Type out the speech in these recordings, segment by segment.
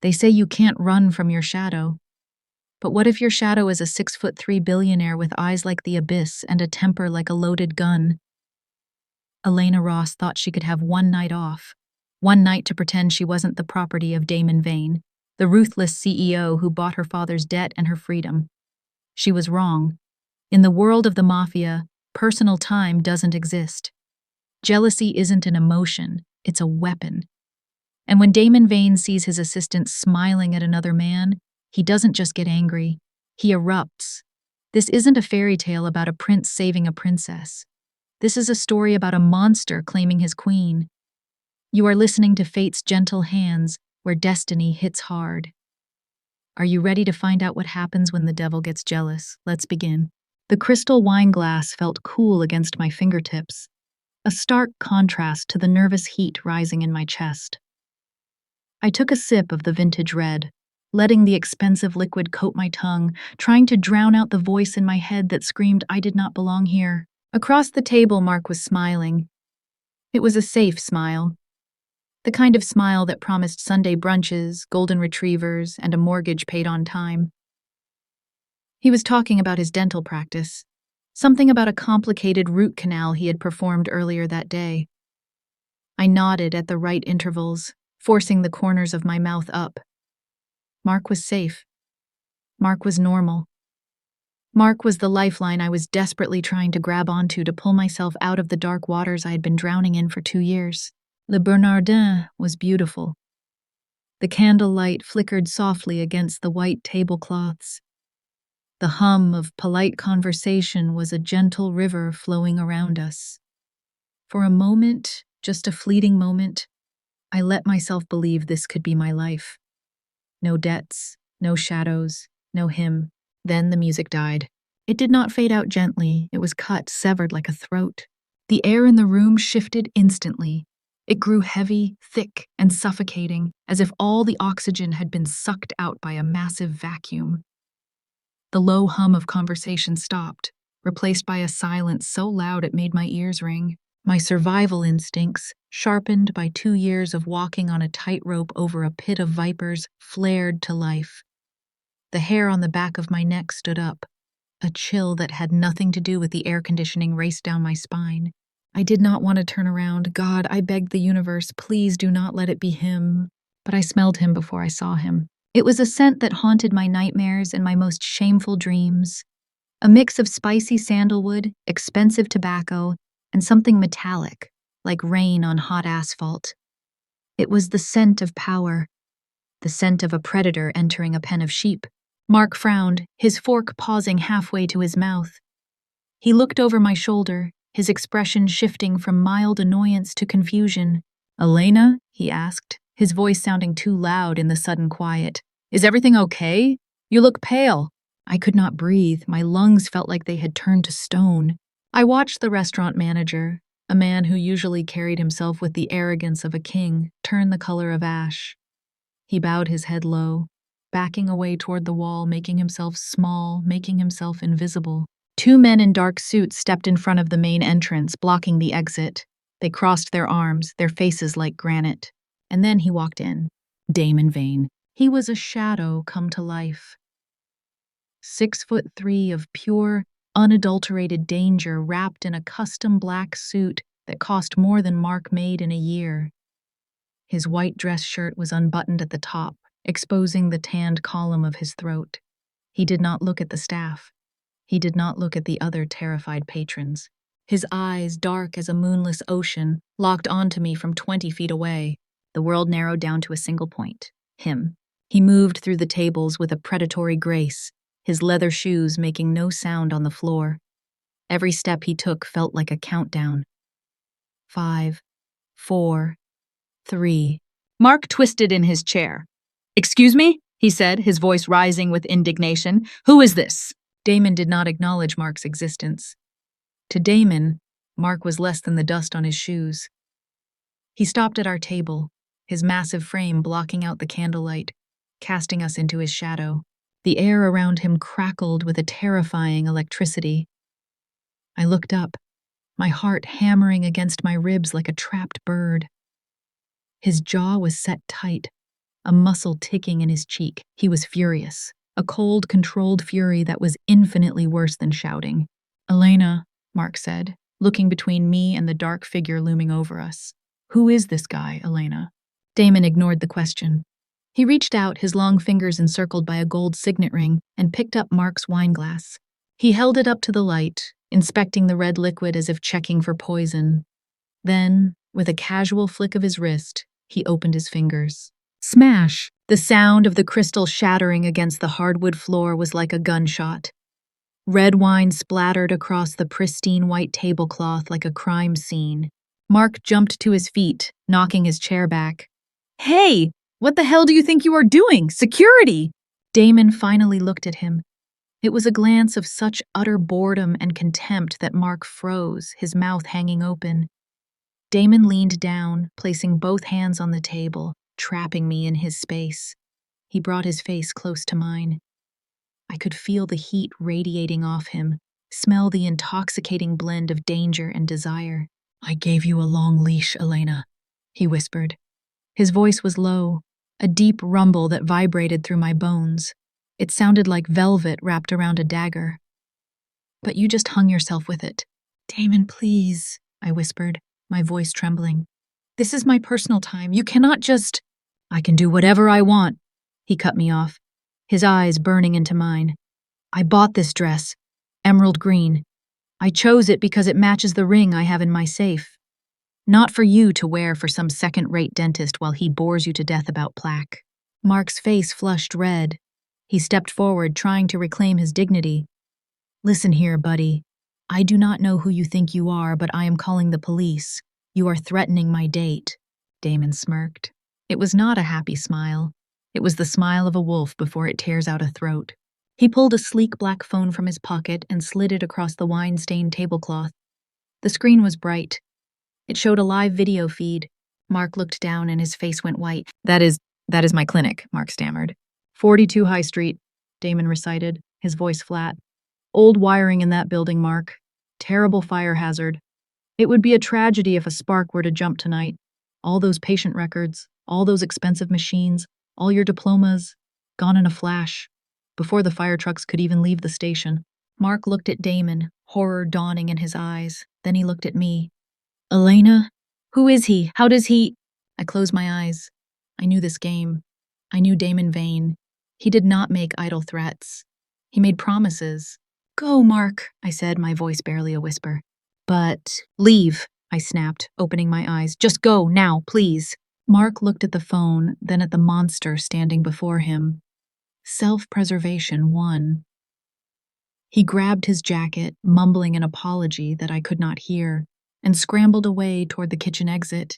They say you can't run from your shadow. But what if your shadow is a 6'3" billionaire with eyes like the abyss and a temper like a loaded gun? Elena Ross thought she could have one night off. One night to pretend she wasn't the property of Damon Vane, the ruthless CEO who bought her father's debt and her freedom. She was wrong. In the world of the Mafia, personal time doesn't exist. Jealousy isn't an emotion, it's a weapon. And when Damon Vane sees his assistant smiling at another man, he doesn't just get angry, he erupts. This isn't a fairy tale about a prince saving a princess. This is a story about a monster claiming his queen. You are listening to Fate's gentle hands, where destiny hits hard. Are you ready to find out what happens when the devil gets jealous? Let's begin. The crystal wine glass felt cool against my fingertips, a stark contrast to the nervous heat rising in my chest. I took a sip of the vintage red, letting the expensive liquid coat my tongue, trying to drown out the voice in my head that screamed I did not belong here. Across the table, Mark was smiling. It was a safe smile. The kind of smile that promised Sunday brunches, golden retrievers, and a mortgage paid on time. He was talking about his dental practice, something about a complicated root canal he had performed earlier that day. I nodded at the right intervals, forcing the corners of my mouth up. Mark was safe. Mark was normal. Mark was the lifeline I was desperately trying to grab onto to pull myself out of the dark waters I had been drowning in for 2 years. Le Bernardin was beautiful. The candlelight flickered softly against the white tablecloths. The hum of polite conversation was a gentle river flowing around us. For a moment, just a fleeting moment, I let myself believe this could be my life. No debts, no shadows, no him. Then the music died. It did not fade out gently, it was cut, severed like a throat. The air in the room shifted instantly. It grew heavy, thick, and suffocating, as if all the oxygen had been sucked out by a massive vacuum. The low hum of conversation stopped, replaced by a silence so loud it made my ears ring. My survival instincts, sharpened by 2 years of walking on a tightrope over a pit of vipers, flared to life. The hair on the back of my neck stood up. A chill that had nothing to do with the air conditioning raced down my spine. I did not want to turn around. God, I begged the universe, please do not let it be him. But I smelled him before I saw him. It was a scent that haunted my nightmares and my most shameful dreams. A mix of spicy sandalwood, expensive tobacco, and something metallic, like rain on hot asphalt. It was the scent of power, the scent of a predator entering a pen of sheep. Mark frowned, his fork pausing halfway to his mouth. He looked over my shoulder, his expression shifting from mild annoyance to confusion. "Elena?" he asked, his voice sounding too loud in the sudden quiet. "Is everything okay? You look pale." I could not breathe. My lungs felt like they had turned to stone. I watched the restaurant manager, a man who usually carried himself with the arrogance of a king, turn the color of ash. He bowed his head low, backing away toward the wall, making himself small, making himself invisible. 2 men in dark suits stepped in front of the main entrance, blocking the exit. They crossed their arms, their faces like granite. And then he walked in. Damon Vane. He was a shadow come to life. 6'3" of pure, unadulterated danger wrapped in a custom black suit that cost more than Mark made in a year. His white dress shirt was unbuttoned at the top, exposing the tanned column of his throat. He did not look at the staff. He did not look at the other terrified patrons. His eyes, dark as a moonless ocean, locked onto me from 20 feet away. The world narrowed down to a single point: him. He moved through the tables with a predatory grace, his leather shoes making no sound on the floor. Every step he took felt like a countdown. 5, 4, 3. Mark twisted in his chair. "Excuse me?" he said, his voice rising with indignation. "Who is this?" Damon did not acknowledge Mark's existence. To Damon, Mark was less than the dust on his shoes. He stopped at our table, his massive frame blocking out the candlelight, casting us into his shadow. The air around him crackled with a terrifying electricity. I looked up, my heart hammering against my ribs like a trapped bird. His jaw was set tight, a muscle ticking in his cheek. He was furious, a cold, controlled fury that was infinitely worse than shouting. "Elena," Mark said, looking between me and the dark figure looming over us. "Who is this guy, Elena?" Damon ignored the question. He reached out, his long fingers encircled by a gold signet ring, and picked up Mark's wine glass. He held it up to the light, inspecting the red liquid as if checking for poison. Then, with a casual flick of his wrist, he opened his fingers. Smash! The sound of the crystal shattering against the hardwood floor was like a gunshot. Red wine splattered across the pristine white tablecloth like a crime scene. Mark jumped to his feet, knocking his chair back. "Hey! What the hell do you think you are doing? Security!" Damon finally looked at him. It was a glance of such utter boredom and contempt that Mark froze, his mouth hanging open. Damon leaned down, placing both hands on the table, trapping me in his space. He brought his face close to mine. I could feel the heat radiating off him, smell the intoxicating blend of danger and desire. "I gave you a long leash, Elena," he whispered. His voice was low, a deep rumble that vibrated through my bones. It sounded like velvet wrapped around a dagger. "But you just hung yourself with it." "Damon, please," I whispered, my voice trembling. "This is my personal time. You cannot just—" "I can do whatever I want," he cut me off, his eyes burning into mine. "I bought this dress, emerald green. I chose it because it matches the ring I have in my safe. Not for you to wear for some second-rate dentist while he bores you to death about plaque." Mark's face flushed red. He stepped forward, trying to reclaim his dignity. "Listen here, buddy. I do not know who you think you are, but I am calling the police. You are threatening my date." Damon smirked. It was not a happy smile. It was the smile of a wolf before it tears out a throat. He pulled a sleek black phone from his pocket and slid it across the wine-stained tablecloth. The screen was bright. It showed a live video feed. Mark looked down and his face went white. That is my clinic," Mark stammered. 42 High Street, Damon recited, his voice flat. "Old wiring in that building, Mark. Terrible fire hazard. It would be a tragedy if a spark were to jump tonight. All those patient records, all those expensive machines, all your diplomas, gone in a flash, before the fire trucks could even leave the station." Mark looked at Damon, horror dawning in his eyes. Then he looked at me. "Elena? Who is he? How does he—" I closed my eyes. I knew this game. I knew Damon Vane. He did not make idle threats. He made promises. "Go, Mark," I said, my voice barely a whisper. "But—" "Leave," I snapped, opening my eyes. "Just go, now, please." Mark looked at the phone, then at the monster standing before him. Self-preservation won. He grabbed his jacket, mumbling an apology that I could not hear, and scrambled away toward the kitchen exit,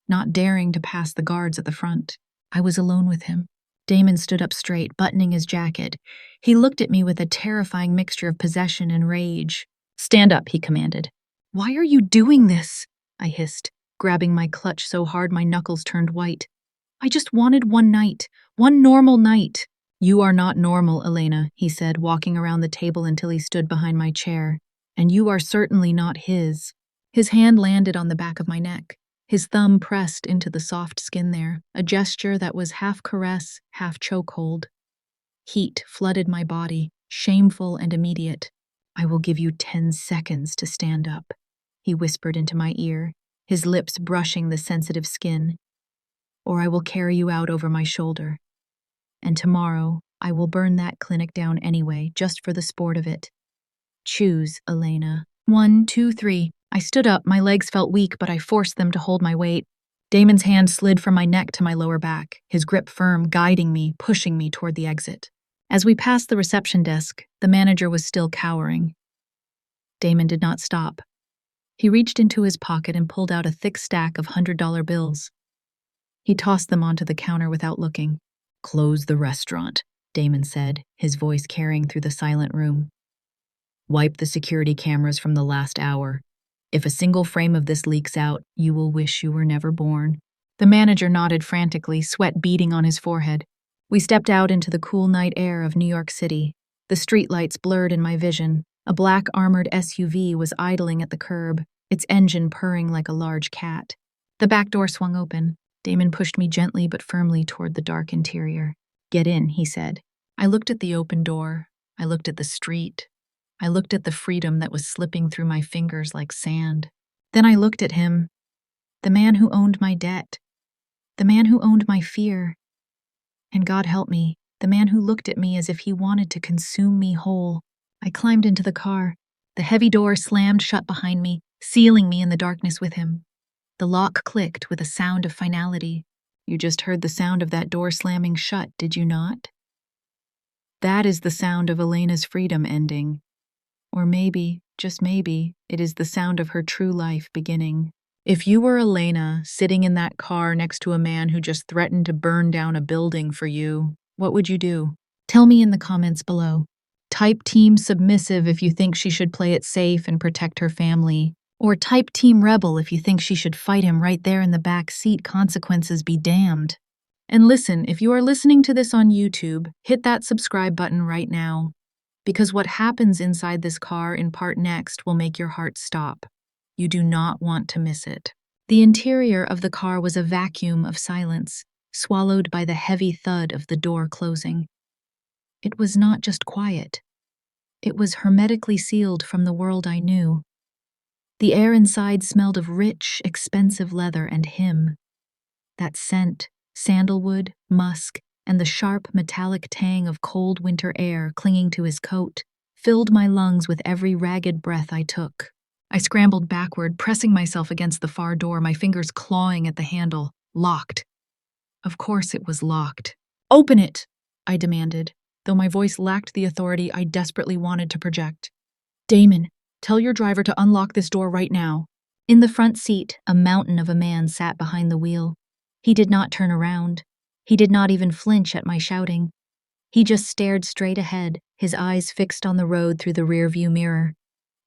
not daring to pass the guards at the front. I was alone with him. Damon stood up straight, buttoning his jacket. He looked at me with a terrifying mixture of possession and rage. "Stand up," he commanded. "Why are you doing this?" I hissed, grabbing my clutch so hard my knuckles turned white. "I just wanted one night, one normal night." "You are not normal, Elena," he said, walking around the table until he stood behind my chair. "And you are certainly not his." His hand landed on the back of my neck. His thumb pressed into the soft skin there, a gesture that was half caress, half chokehold. Heat flooded my body, shameful and immediate. "I will give you 10 seconds to stand up," he whispered into my ear, his lips brushing the sensitive skin. "Or I will carry you out over my shoulder. And tomorrow, I will burn that clinic down anyway, just for the sport of it. Choose, Elena." 1, 2, 3. I stood up, my legs felt weak, but I forced them to hold my weight. Damon's hand slid from my neck to my lower back, his grip firm, guiding me, pushing me toward the exit. As we passed the reception desk, the manager was still cowering. Damon did not stop. He reached into his pocket and pulled out a thick stack of $100 bills. He tossed them onto the counter without looking. "Close the restaurant," Damon said, his voice carrying through the silent room. "Wipe the security cameras from the last hour. If a single frame of this leaks out, you will wish you were never born." The manager nodded frantically, sweat beading on his forehead. We stepped out into the cool night air of New York City. The streetlights blurred in my vision. A black armored SUV was idling at the curb, its engine purring like a large cat. The back door swung open. Damon pushed me gently but firmly toward the dark interior. "Get in," he said. I looked at the open door. I looked at the street. I looked at the freedom that was slipping through my fingers like sand. Then I looked at him, the man who owned my debt, the man who owned my fear. And God help me, the man who looked at me as if he wanted to consume me whole. I climbed into the car. The heavy door slammed shut behind me, sealing me in the darkness with him. The lock clicked with a sound of finality. You just heard the sound of that door slamming shut, did you not? That is the sound of Elena's freedom ending. Or maybe, just maybe, it is the sound of her true life beginning. If you were Elena, sitting in that car next to a man who just threatened to burn down a building for you, what would you do? Tell me in the comments below. Type Team Submissive if you think she should play it safe and protect her family. Or type Team Rebel if you think she should fight him right there in the back seat, consequences be damned. And listen, if you are listening to this on YouTube, hit that subscribe button right now. Because what happens inside this car in part next will make your heart stop. You do not want to miss it. The interior of the car was a vacuum of silence, swallowed by the heavy thud of the door closing. It was not just quiet. It was hermetically sealed from the world I knew. The air inside smelled of rich, expensive leather and him. That scent, sandalwood, musk, and the sharp, metallic tang of cold winter air clinging to his coat, filled my lungs with every ragged breath I took. I scrambled backward, pressing myself against the far door, my fingers clawing at the handle. Locked. Of course it was locked. "Open it!" I demanded, though my voice lacked the authority I desperately wanted to project. "Damon, tell your driver to unlock this door right now." In the front seat, a mountain of a man sat behind the wheel. He did not turn around. He did not even flinch at my shouting. He just stared straight ahead, his eyes fixed on the road through the rearview mirror.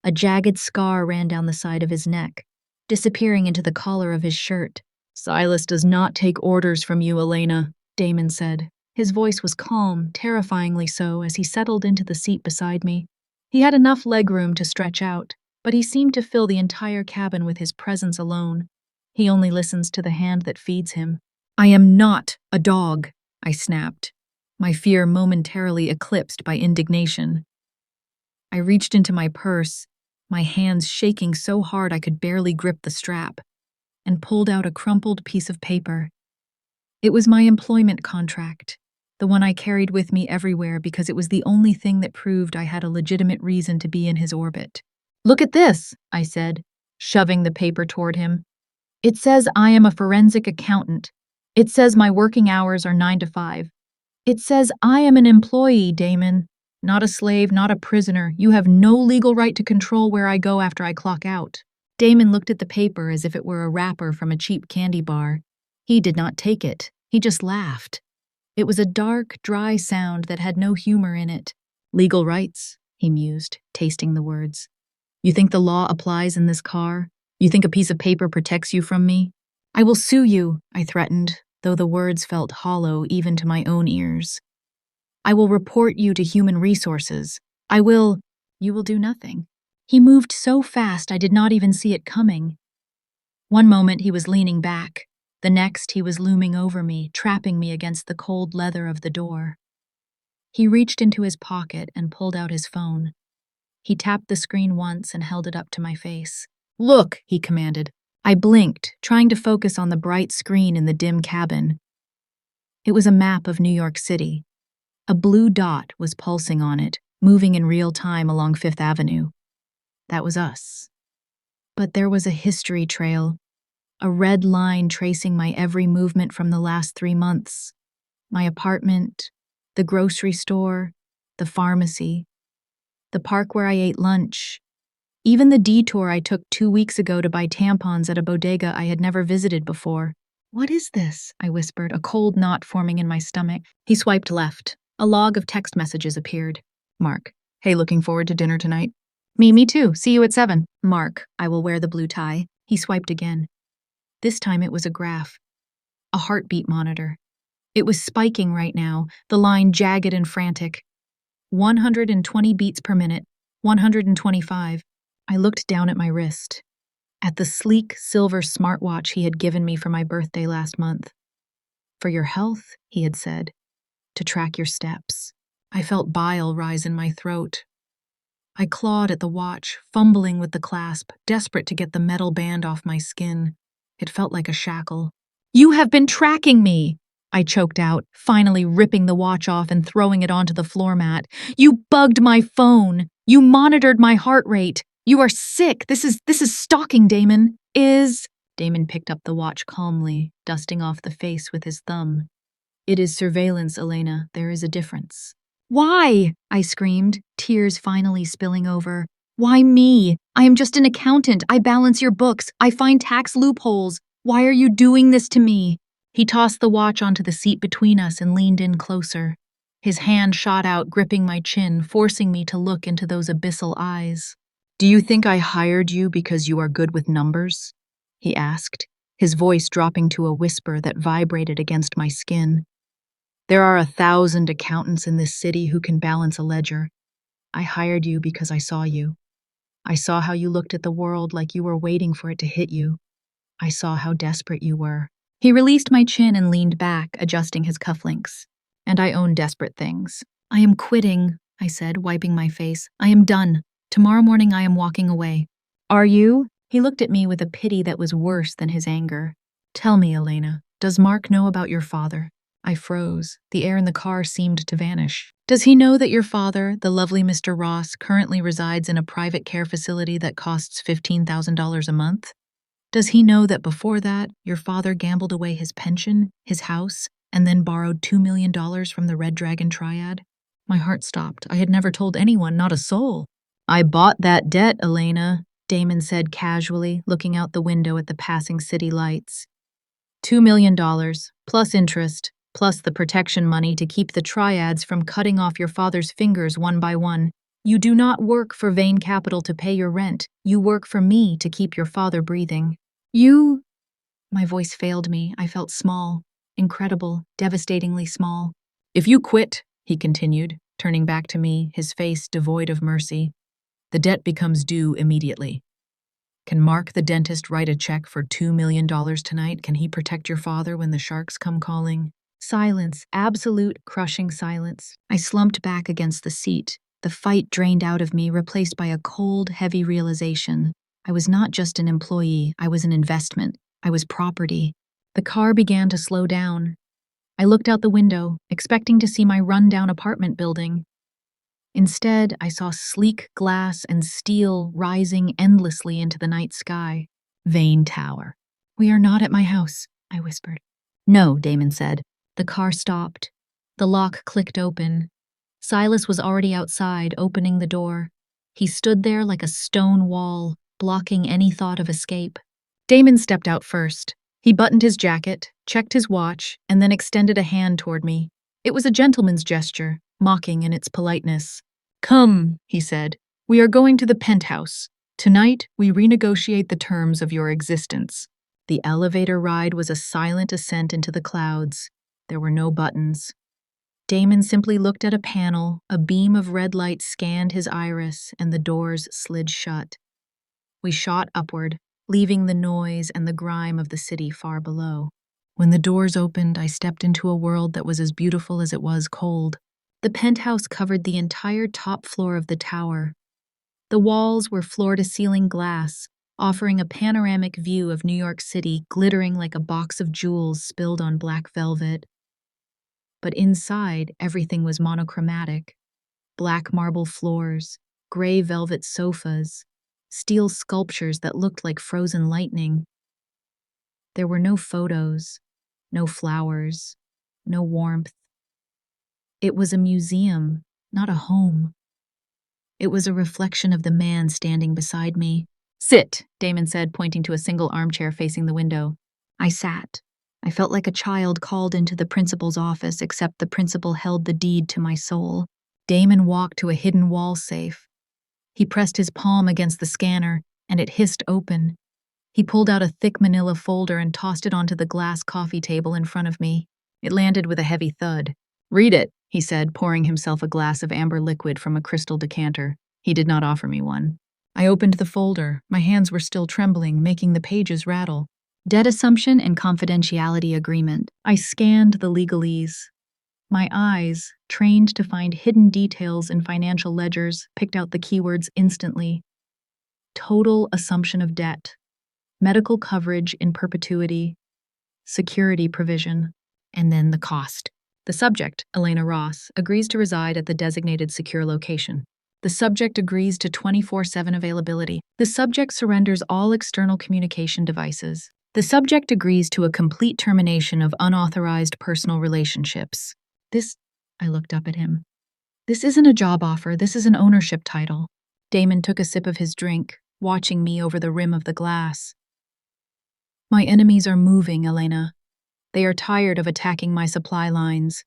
A jagged scar ran down the side of his neck, disappearing into the collar of his shirt. "Silas does not take orders from you, Elena," Damon said. His voice was calm, terrifyingly so, as he settled into the seat beside me. He had enough legroom to stretch out, but he seemed to fill the entire cabin with his presence alone. He only listens to the hand that feeds him. "I am not a dog," I snapped, my fear momentarily eclipsed by indignation. I reached into my purse, my hands shaking so hard I could barely grip the strap, and pulled out a crumpled piece of paper. It was my employment contract, the one I carried with me everywhere because it was the only thing that proved I had a legitimate reason to be in his orbit. "Look at this," I said, shoving the paper toward him. "It says I am a forensic accountant. It says my working hours are 9 to 5. It says I am an employee, Damon. Not a slave, not a prisoner. You have no legal right to control where I go after I clock out." Damon looked at the paper as if it were a wrapper from a cheap candy bar. He did not take it. He just laughed. It was a dark, dry sound that had no humor in it. "Legal rights," he mused, tasting the words. "You think the law applies in this car? You think a piece of paper protects you from me?" "I will sue you," I threatened, though the words felt hollow even to my own ears. "I will report you to Human Resources. I will—" "You will do nothing." He moved so fast I did not even see it coming. One moment he was leaning back. The next he was looming over me, trapping me against the cold leather of the door. He reached into his pocket and pulled out his phone. He tapped the screen once and held it up to my face. "Look," he commanded. I blinked, trying to focus on the bright screen in the dim cabin. It was a map of New York City. A blue dot was pulsing on it, moving in real time along Fifth Avenue. That was us. But there was a history trail, a red line tracing my every movement from the last 3 months. My apartment, the grocery store, the pharmacy, the park where I ate lunch, even the detour I took 2 weeks ago to buy tampons at a bodega I had never visited before. "What is this?" I whispered, a cold knot forming in my stomach. He swiped left. A log of text messages appeared. "Mark, hey, looking forward to dinner tonight?" Me too. See you at 7. "Mark, I will wear the blue tie." He swiped again. This time it was a graph. A heartbeat monitor. It was spiking right now, the line jagged and frantic. 120 beats per minute, 125. I looked down at my wrist. at the sleek silver smartwatch he had given me for my birthday last month. For your health, he had said, to track your steps. I felt bile rise in my throat. I clawed at the watch, fumbling with the clasp, desperate to get the metal band off my skin. It felt like a shackle. You have been tracking me, I choked out, finally ripping the watch off and throwing it onto the floor mat. You bugged my phone. You monitored my heart rate. You are sick. This is stalking, Damon. Damon picked up the watch calmly, dusting off the face with his thumb. It is surveillance, Elena. There is a difference. Why? I screamed, tears finally spilling over. Why me? I am just an accountant. I balance your books. I find tax loopholes. Why are you doing this to me? He tossed the watch onto the seat between us and leaned in closer. His hand shot out, gripping my chin, forcing me to look into those abyssal eyes. Do you think I hired you because you are good with numbers? He asked, his voice dropping to a whisper that vibrated against my skin. There are 1,000 accountants in this city who can balance a ledger. I hired you because I saw you. I saw how you looked at the world like you were waiting for it to hit you. I saw how desperate you were. He released my chin and leaned back, adjusting his cufflinks. And I own desperate things. I am quitting, I said, wiping my face. I am done. Tomorrow morning I am walking away. Are you? He looked at me with a pity that was worse than his anger. Tell me, Elena, does Mark know about your father? I froze. The air in the car seemed to vanish. Does he know that your father, the lovely Mr. Ross, currently resides in a private care facility that costs $15,000 a month? Does he know that before that, your father gambled away his pension, his house, and then borrowed $2 million from the Red Dragon Triad? My heart stopped. I had never told anyone, not a soul. I bought that debt, Elena, Damon said casually, looking out the window at the passing city lights. $2 million, plus interest, plus the protection money to keep the triads from cutting off your father's fingers one by one. You do not work for Vane Capital to pay your rent. You work for me to keep your father breathing. My voice failed me. I felt small, incredible, devastatingly small. If you quit, he continued, turning back to me, his face devoid of mercy, the debt becomes due immediately. Can Mark the dentist write a check for $2 million tonight? Can he protect your father when the sharks come calling? Silence, absolute crushing silence. I slumped back against the seat, the fight drained out of me, replaced by a cold, heavy realization. I was not just an employee, I was an investment. I was property. The car began to slow down. I looked out the window, expecting to see my run-down apartment building. Instead, I saw sleek glass and steel rising endlessly into the night sky. Vane Tower. We are not at my house, I whispered. No, Damon said. The car stopped. The lock clicked open. Silas was already outside, opening the door. He stood there like a stone wall, blocking any thought of escape. Damon stepped out first. He buttoned his jacket, checked his watch, and then extended a hand toward me. It was a gentleman's gesture, mocking in its politeness. Come, he said. We are going to the penthouse. Tonight, we renegotiate the terms of your existence. The elevator ride was a silent ascent into the clouds. There were no buttons. Damon simply looked at a panel, a beam of red light scanned his iris, and the doors slid shut. We shot upward, leaving the noise and the grime of the city far below. When the doors opened, I stepped into a world that was as beautiful as it was cold. The penthouse covered the entire top floor of the tower. The walls were floor-to-ceiling glass, offering a panoramic view of New York City glittering like a box of jewels spilled on black velvet. But inside, everything was monochromatic. Black marble floors, gray velvet sofas, steel sculptures that looked like frozen lightning. There were no photos, no flowers, no warmth. It was a museum, not a home. It was a reflection of the man standing beside me. Sit, Damon said, pointing to a single armchair facing the window. I sat. I felt like a child called into the principal's office, except the principal held the deed to my soul. Damon walked to a hidden wall safe. He pressed his palm against the scanner, and it hissed open. He pulled out a thick manila folder and tossed it onto the glass coffee table in front of me. It landed with a heavy thud. Read it, he said, pouring himself a glass of amber liquid from a crystal decanter. He did not offer me one. I opened the folder. My hands were still trembling, making the pages rattle. Debt assumption and confidentiality agreement. I scanned the legalese. My eyes, trained to find hidden details in financial ledgers, picked out the keywords instantly. Total assumption of debt, medical coverage in perpetuity, security provision, and then the cost. The subject, Elena Ross, agrees to reside at the designated secure location. The subject agrees to 24/7 availability. The subject surrenders all external communication devices. The subject agrees to a complete termination of unauthorized personal relationships. I looked up at him. This isn't a job offer, this is an ownership title. Damon took a sip of his drink, watching me over the rim of the glass. My enemies are moving, Elena. They are tired of attacking my supply lines.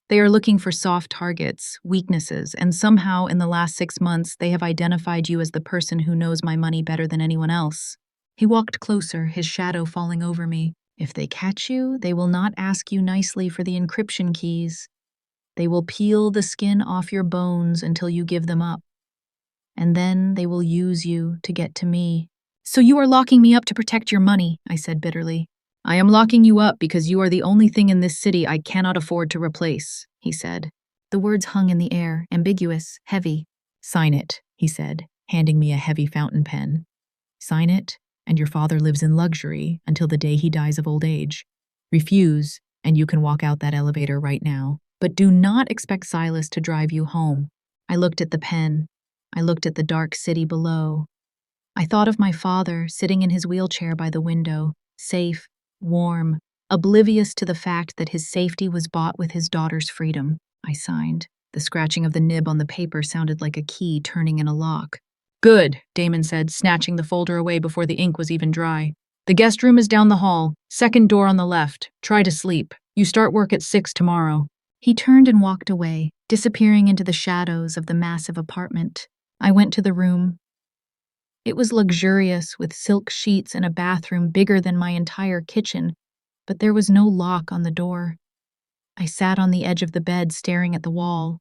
They are looking for soft targets, weaknesses, and somehow in the last 6 months they have identified you as the person who knows my money better than anyone else. He walked closer, his shadow falling over me. If they catch you, they will not ask you nicely for the encryption keys. They will peel the skin off your bones until you give them up. And then they will use you to get to me. So you are locking me up to protect your money, I said bitterly. I am locking you up because you are the only thing in this city I cannot afford to replace, he said. The words hung in the air, ambiguous, heavy. Sign it, he said, handing me a heavy fountain pen. Sign it, and your father lives in luxury until the day he dies of old age. Refuse, and you can walk out that elevator right now. But do not expect Silas to drive you home. I looked at the pen. I looked at the dark city below. I thought of my father sitting in his wheelchair by the window, safe, warm, oblivious to the fact that his safety was bought with his daughter's freedom. I signed. The scratching of the nib on the paper sounded like a key turning in a lock. Good, Damon said, snatching the folder away before the ink was even dry. The guest room is down the hall, second door on the left. Try to sleep. You start work at 6 tomorrow. He turned and walked away, disappearing into the shadows of the massive apartment. I went to the room. It was luxurious, with silk sheets and a bathroom bigger than my entire kitchen, but there was no lock on the door. I sat on the edge of the bed, staring at the wall.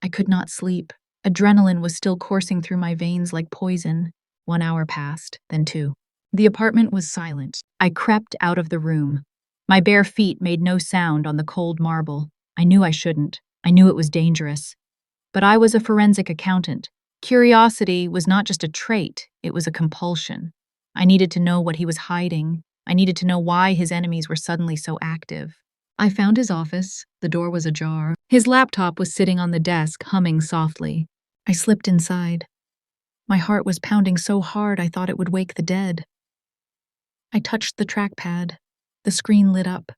I could not sleep. Adrenaline was still coursing through my veins like poison. 1 hour passed, then 2. The apartment was silent. I crept out of the room. My bare feet made no sound on the cold marble. I knew I shouldn't. I knew it was dangerous. But I was a forensic accountant. Curiosity was not just a trait, it was a compulsion. I needed to know what he was hiding. I needed to know why his enemies were suddenly so active. I found his office. The door was ajar. His laptop was sitting on the desk, humming softly. I slipped inside. My heart was pounding so hard I thought it would wake the dead. I touched the trackpad. The screen lit up.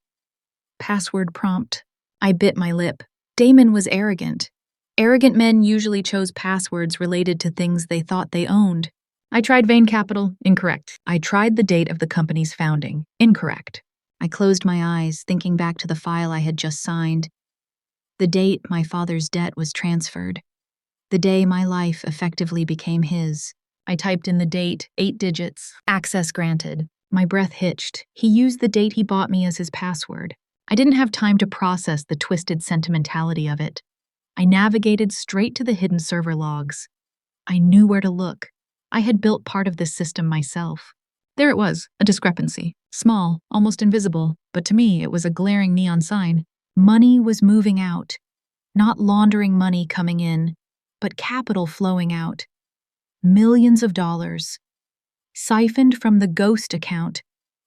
Password prompt. I bit my lip. Damon was arrogant. Arrogant men usually chose passwords related to things they thought they owned. I tried Vane Capital. Incorrect. I tried the date of the company's founding. Incorrect. I closed my eyes, thinking back to the file I had just signed. The date my father's debt was transferred. The day my life effectively became his. I typed in the date, 8 digits. Access granted. My breath hitched. He used the date he bought me as his password. I didn't have time to process the twisted sentimentality of it. I navigated straight to the hidden server logs. I knew where to look. I had built part of this system myself. There it was, a discrepancy. Small, almost invisible, but to me it was a glaring neon sign. Money was moving out. Not laundering money coming in, but capital flowing out. Millions of dollars. Siphoned from the ghost account,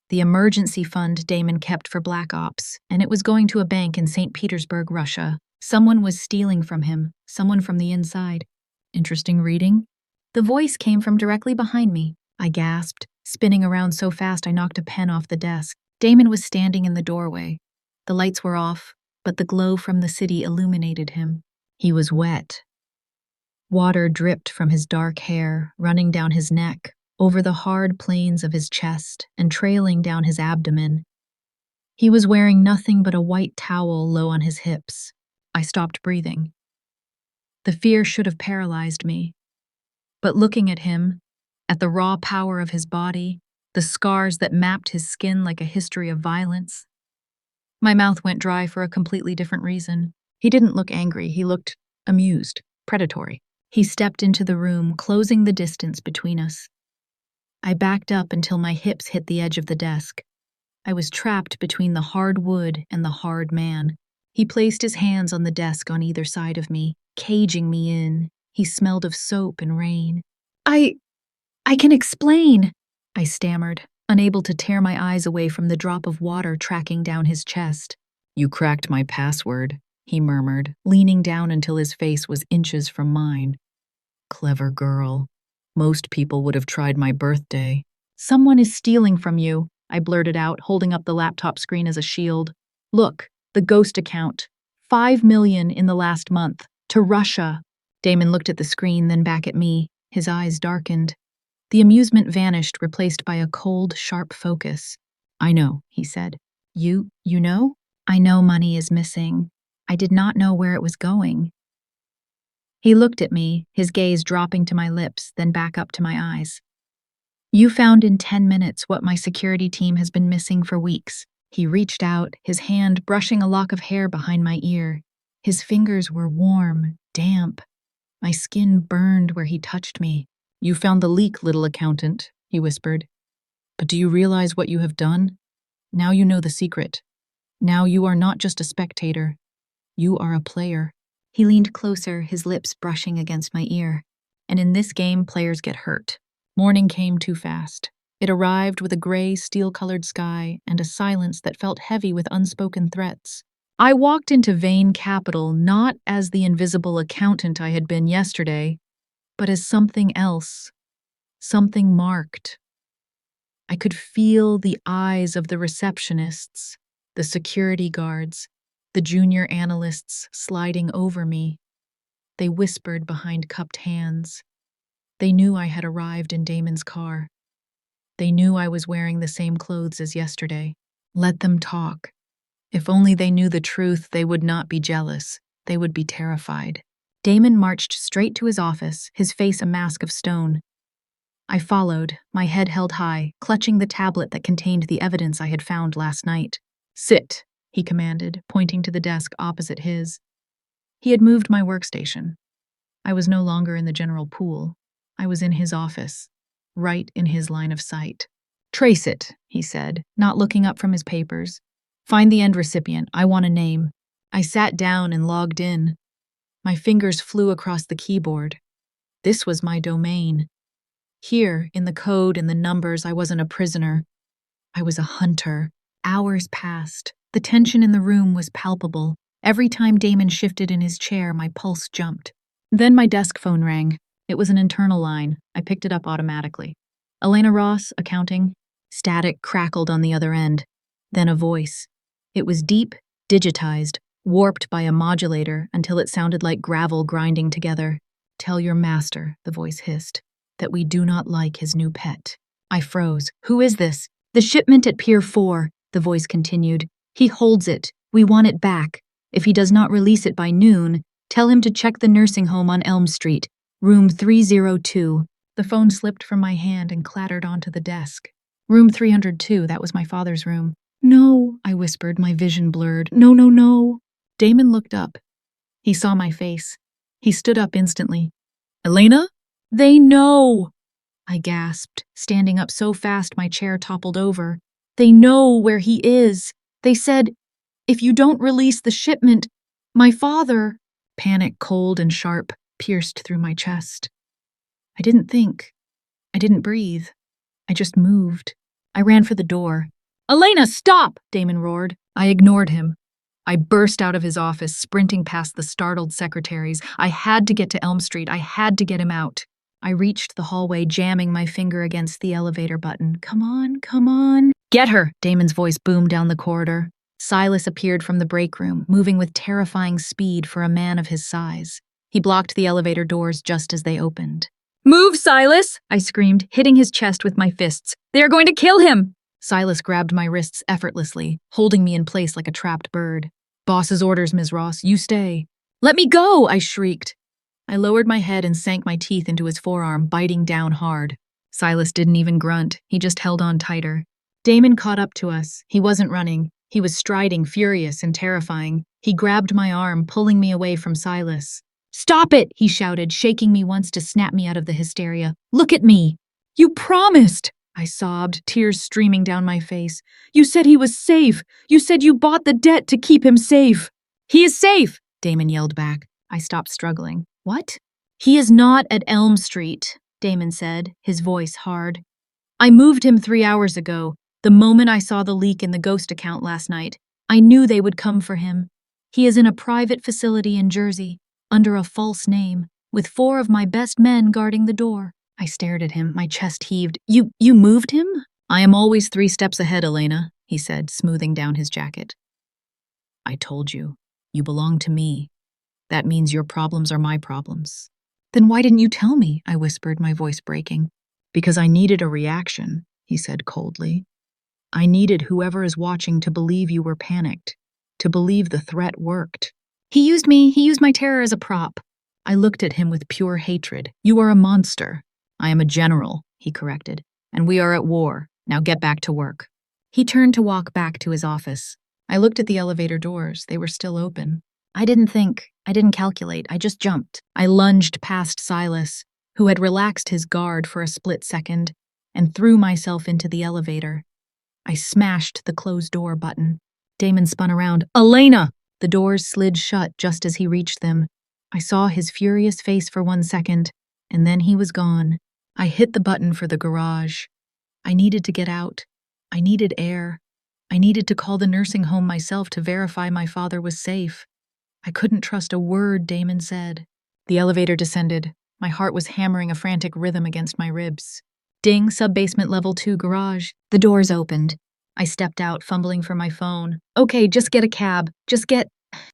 the emergency fund Damon kept for Black Ops, and it was going to a bank in St. Petersburg, Russia. Someone was stealing from him, someone from the inside. Interesting reading. The voice came from directly behind me. I gasped, spinning around so fast I knocked a pen off the desk. Damon was standing in the doorway. The lights were off, but the glow from the city illuminated him. He was wet. Water dripped from his dark hair, running down his neck, over the hard planes of his chest, and trailing down his abdomen. He was wearing nothing but a white towel low on his hips. I stopped breathing. The fear should have paralyzed me. But looking at him, at the raw power of his body, the scars that mapped his skin like a history of violence, my mouth went dry for a completely different reason. He didn't look angry, he looked amused, predatory. He stepped into the room, closing the distance between us. I backed up until my hips hit the edge of the desk. I was trapped between the hard wood and the hard man. He placed his hands on the desk on either side of me, caging me in. He smelled of soap and rain. I can explain, I stammered, unable to tear my eyes away from the drop of water tracking down his chest. You cracked my password, he murmured, leaning down until his face was inches from mine. Clever girl. Most people would have tried my birthday. Someone is stealing from you, I blurted out, holding up the laptop screen as a shield. Look, the ghost account. 5 million in the last month. To Russia. Damon looked at the screen, then back at me. His eyes darkened. The amusement vanished, replaced by a cold, sharp focus. I know, he said. You know? I know money is missing. I did not know where it was going. He looked at me, his gaze dropping to my lips, then back up to my eyes. You found in 10 minutes what my security team has been missing for weeks. He reached out, his hand brushing a lock of hair behind my ear. His fingers were warm, damp. My skin burned where he touched me. You found the leak, little accountant, he whispered. But do you realize what you have done? Now you know the secret. Now you are not just a spectator. You are a player. He leaned closer, his lips brushing against my ear. And in this game, players get hurt. Morning came too fast. It arrived with a gray, steel-colored sky and a silence that felt heavy with unspoken threats. I walked into Vane Capital not as the invisible accountant I had been yesterday, but as something else, something marked. I could feel the eyes of the receptionists, the security guards, the junior analysts sliding over me. They whispered behind cupped hands. They knew I had arrived in Damon's car. They knew I was wearing the same clothes as yesterday. Let them talk. If only they knew the truth, they would not be jealous. They would be terrified. Damon marched straight to his office, his face a mask of stone. I followed, my head held high, clutching the tablet that contained the evidence I had found last night. Sit, he commanded, pointing to the desk opposite his. He had moved my workstation. I was no longer in the general pool. I was in his office, right in his line of sight. Trace it, he said, not looking up from his papers. Find the end recipient. I want a name. I sat down and logged in. My fingers flew across the keyboard. This was my domain. Here, in the code and the numbers, I wasn't a prisoner. I was a hunter. Hours passed. The tension in the room was palpable. Every time Damon shifted in his chair, my pulse jumped. Then my desk phone rang. It was an internal line. I picked it up automatically. Elena Ross, accounting. Static crackled on the other end. Then a voice. It was deep, digitized, warped by a modulator until it sounded like gravel grinding together. Tell your master, the voice hissed, that we do not like his new pet. I froze. Who is this? The shipment at Pier 4, the voice continued. He holds it. We want it back. If he does not release it by noon, tell him to check the nursing home on Elm Street, room 302. The phone slipped from my hand and clattered onto the desk. Room 302, that was my father's room. No, I whispered, my vision blurred. No. Damon looked up. He saw my face. He stood up instantly. Elena? They know! I gasped, standing up so fast my chair toppled over. They know where he is. They said, if you don't release the shipment, my father... Panic, cold and sharp, pierced through my chest. I didn't think. I didn't breathe. I just moved. I ran for the door. Elena, stop! Damon roared. I ignored him. I burst out of his office, sprinting past the startled secretaries. I had to get to Elm Street. I had to get him out. I reached the hallway, jamming my finger against the elevator button. Come on. Get her! Damon's voice boomed down the corridor. Silas appeared from the break room, moving with terrifying speed for a man of his size. He blocked the elevator doors just as they opened. Move, Silas! I screamed, hitting his chest with my fists. They are going to kill him! Silas grabbed my wrists effortlessly, holding me in place like a trapped bird. Boss's orders, Ms. Ross. You stay. Let me go! I shrieked. I lowered my head and sank my teeth into his forearm, biting down hard. Silas didn't even grunt. He just held on tighter. Damon caught up to us. He wasn't running. He was striding, furious and terrifying. He grabbed my arm, pulling me away from Silas. Stop it, he shouted, shaking me once to snap me out of the hysteria. Look at me. You promised, I sobbed, tears streaming down my face. You said he was safe. You said you bought the debt to keep him safe. He is safe, Damon yelled back. I stopped struggling. What? He is not at Elm Street, Damon said, his voice hard. I moved him 3 hours ago, the moment I saw the leak in the ghost account last night. I knew they would come for him. He is in a private facility in Jersey, under a false name, with 4 of my best men guarding the door. I stared at him, my chest heaved. You moved him? I am always 3 steps ahead, Elena, he said, smoothing down his jacket. I told you. You belong to me. That means your problems are my problems. Then why didn't you tell me? I whispered, my voice breaking. Because I needed a reaction, he said coldly. I needed whoever is watching to believe you were panicked, to believe the threat worked. He used my terror as a prop. I looked at him with pure hatred. You are a monster. I am a general, he corrected, and we are at war. Now get back to work. He turned to walk back to his office. I looked at the elevator doors. They were still open. I didn't think. I didn't calculate. I just jumped. I lunged past Silas, who had relaxed his guard for a split second, and threw myself into the elevator. I smashed the closed door button. Damon spun around. Elena! The doors slid shut just as he reached them. I saw his furious face for 1 second, and then he was gone. I hit the button for the garage. I needed to get out. I needed air. I needed to call the nursing home myself to verify my father was safe. I couldn't trust a word Damon said. The elevator descended. My heart was hammering a frantic rhythm against my ribs. Ding, sub-basement level 2 garage. The doors opened. I stepped out, fumbling for my phone. Okay, just get a cab.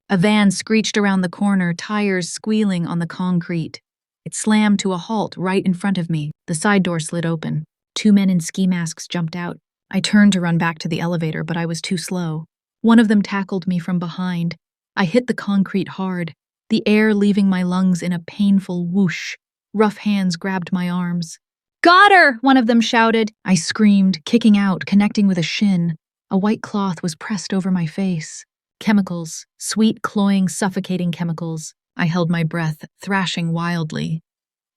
A van screeched around the corner, tires squealing on the concrete. It slammed to a halt right in front of me. The side door slid open. 2 men in ski masks jumped out. I turned to run back to the elevator, but I was too slow. One of them tackled me from behind. I hit the concrete hard, the air leaving my lungs in a painful whoosh. Rough hands grabbed my arms. Got her! One of them shouted. I screamed, kicking out, connecting with a shin. A white cloth was pressed over my face. Chemicals, sweet, cloying, suffocating chemicals. I held my breath, thrashing wildly.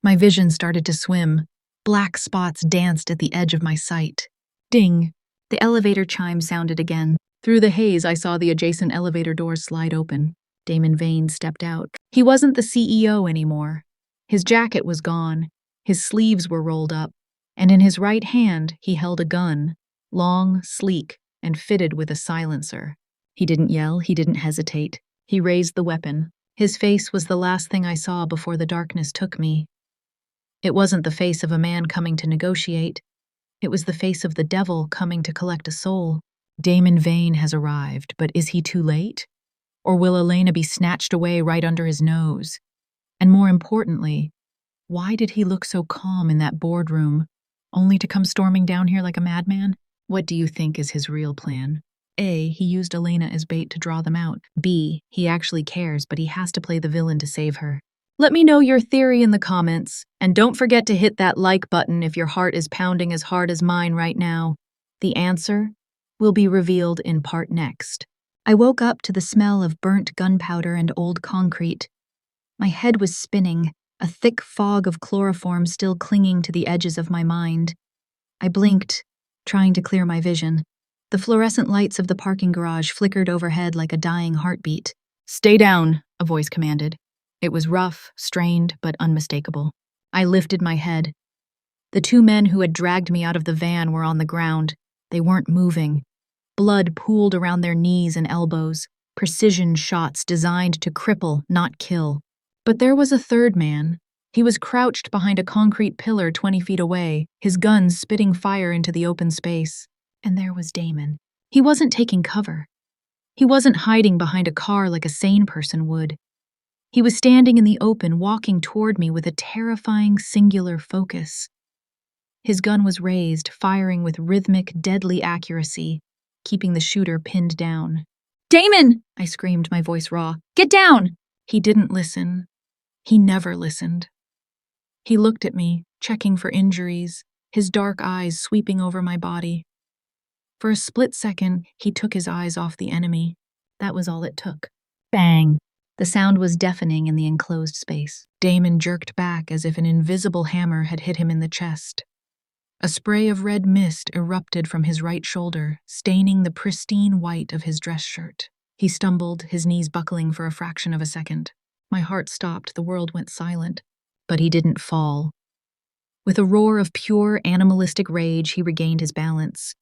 My vision started to swim. Black spots danced at the edge of my sight. Ding! The elevator chime sounded again. Through the haze, I saw the adjacent elevator doors slide open. Damon Vane stepped out. He wasn't the CEO anymore. His jacket was gone. His sleeves were rolled up, and in his right hand he held a gun, long, sleek, and fitted with a silencer. He didn't yell, he didn't hesitate. He raised the weapon. His face was the last thing I saw before the darkness took me. It wasn't the face of a man coming to negotiate. It was the face of the devil coming to collect a soul. Damon Vane has arrived, but is he too late? Or will Elena be snatched away right under his nose? And more importantly, why did he look so calm in that boardroom, only to come storming down here like a madman? What do you think is his real plan? A, he used Elena as bait to draw them out. B, he actually cares, but he has to play the villain to save her. Let me know your theory in the comments, and don't forget to hit that like button if your heart is pounding as hard as mine right now. The answer will be revealed in part next. I woke up to the smell of burnt gunpowder and old concrete. My head was spinning, a thick fog of chloroform still clinging to the edges of my mind. I blinked, trying to clear my vision. The fluorescent lights of the parking garage flickered overhead like a dying heartbeat. Stay down, a voice commanded. It was rough, strained, but unmistakable. I lifted my head. The 2 men who had dragged me out of the van were on the ground. They weren't moving. Blood pooled around their knees and elbows, precision shots designed to cripple, not kill. But there was a 3rd man. He was crouched behind a concrete pillar 20 feet away, his gun spitting fire into the open space. And there was Damon. He wasn't taking cover. He wasn't hiding behind a car like a sane person would. He was standing in the open, walking toward me with a terrifying, singular focus. His gun was raised, firing with rhythmic, deadly accuracy, keeping the shooter pinned down. Damon! I screamed, my voice raw. Get down! He didn't listen. He never listened. He looked at me, checking for injuries, his dark eyes sweeping over my body. For a split second, he took his eyes off the enemy. That was all it took. Bang! The sound was deafening in the enclosed space. Damon jerked back as if an invisible hammer had hit him in the chest. A spray of red mist erupted from his right shoulder, staining the pristine white of his dress shirt. He stumbled, his knees buckling for a fraction of a second. My heart stopped, the world went silent. But he didn't fall. With a roar of pure animalistic rage, he regained his balance.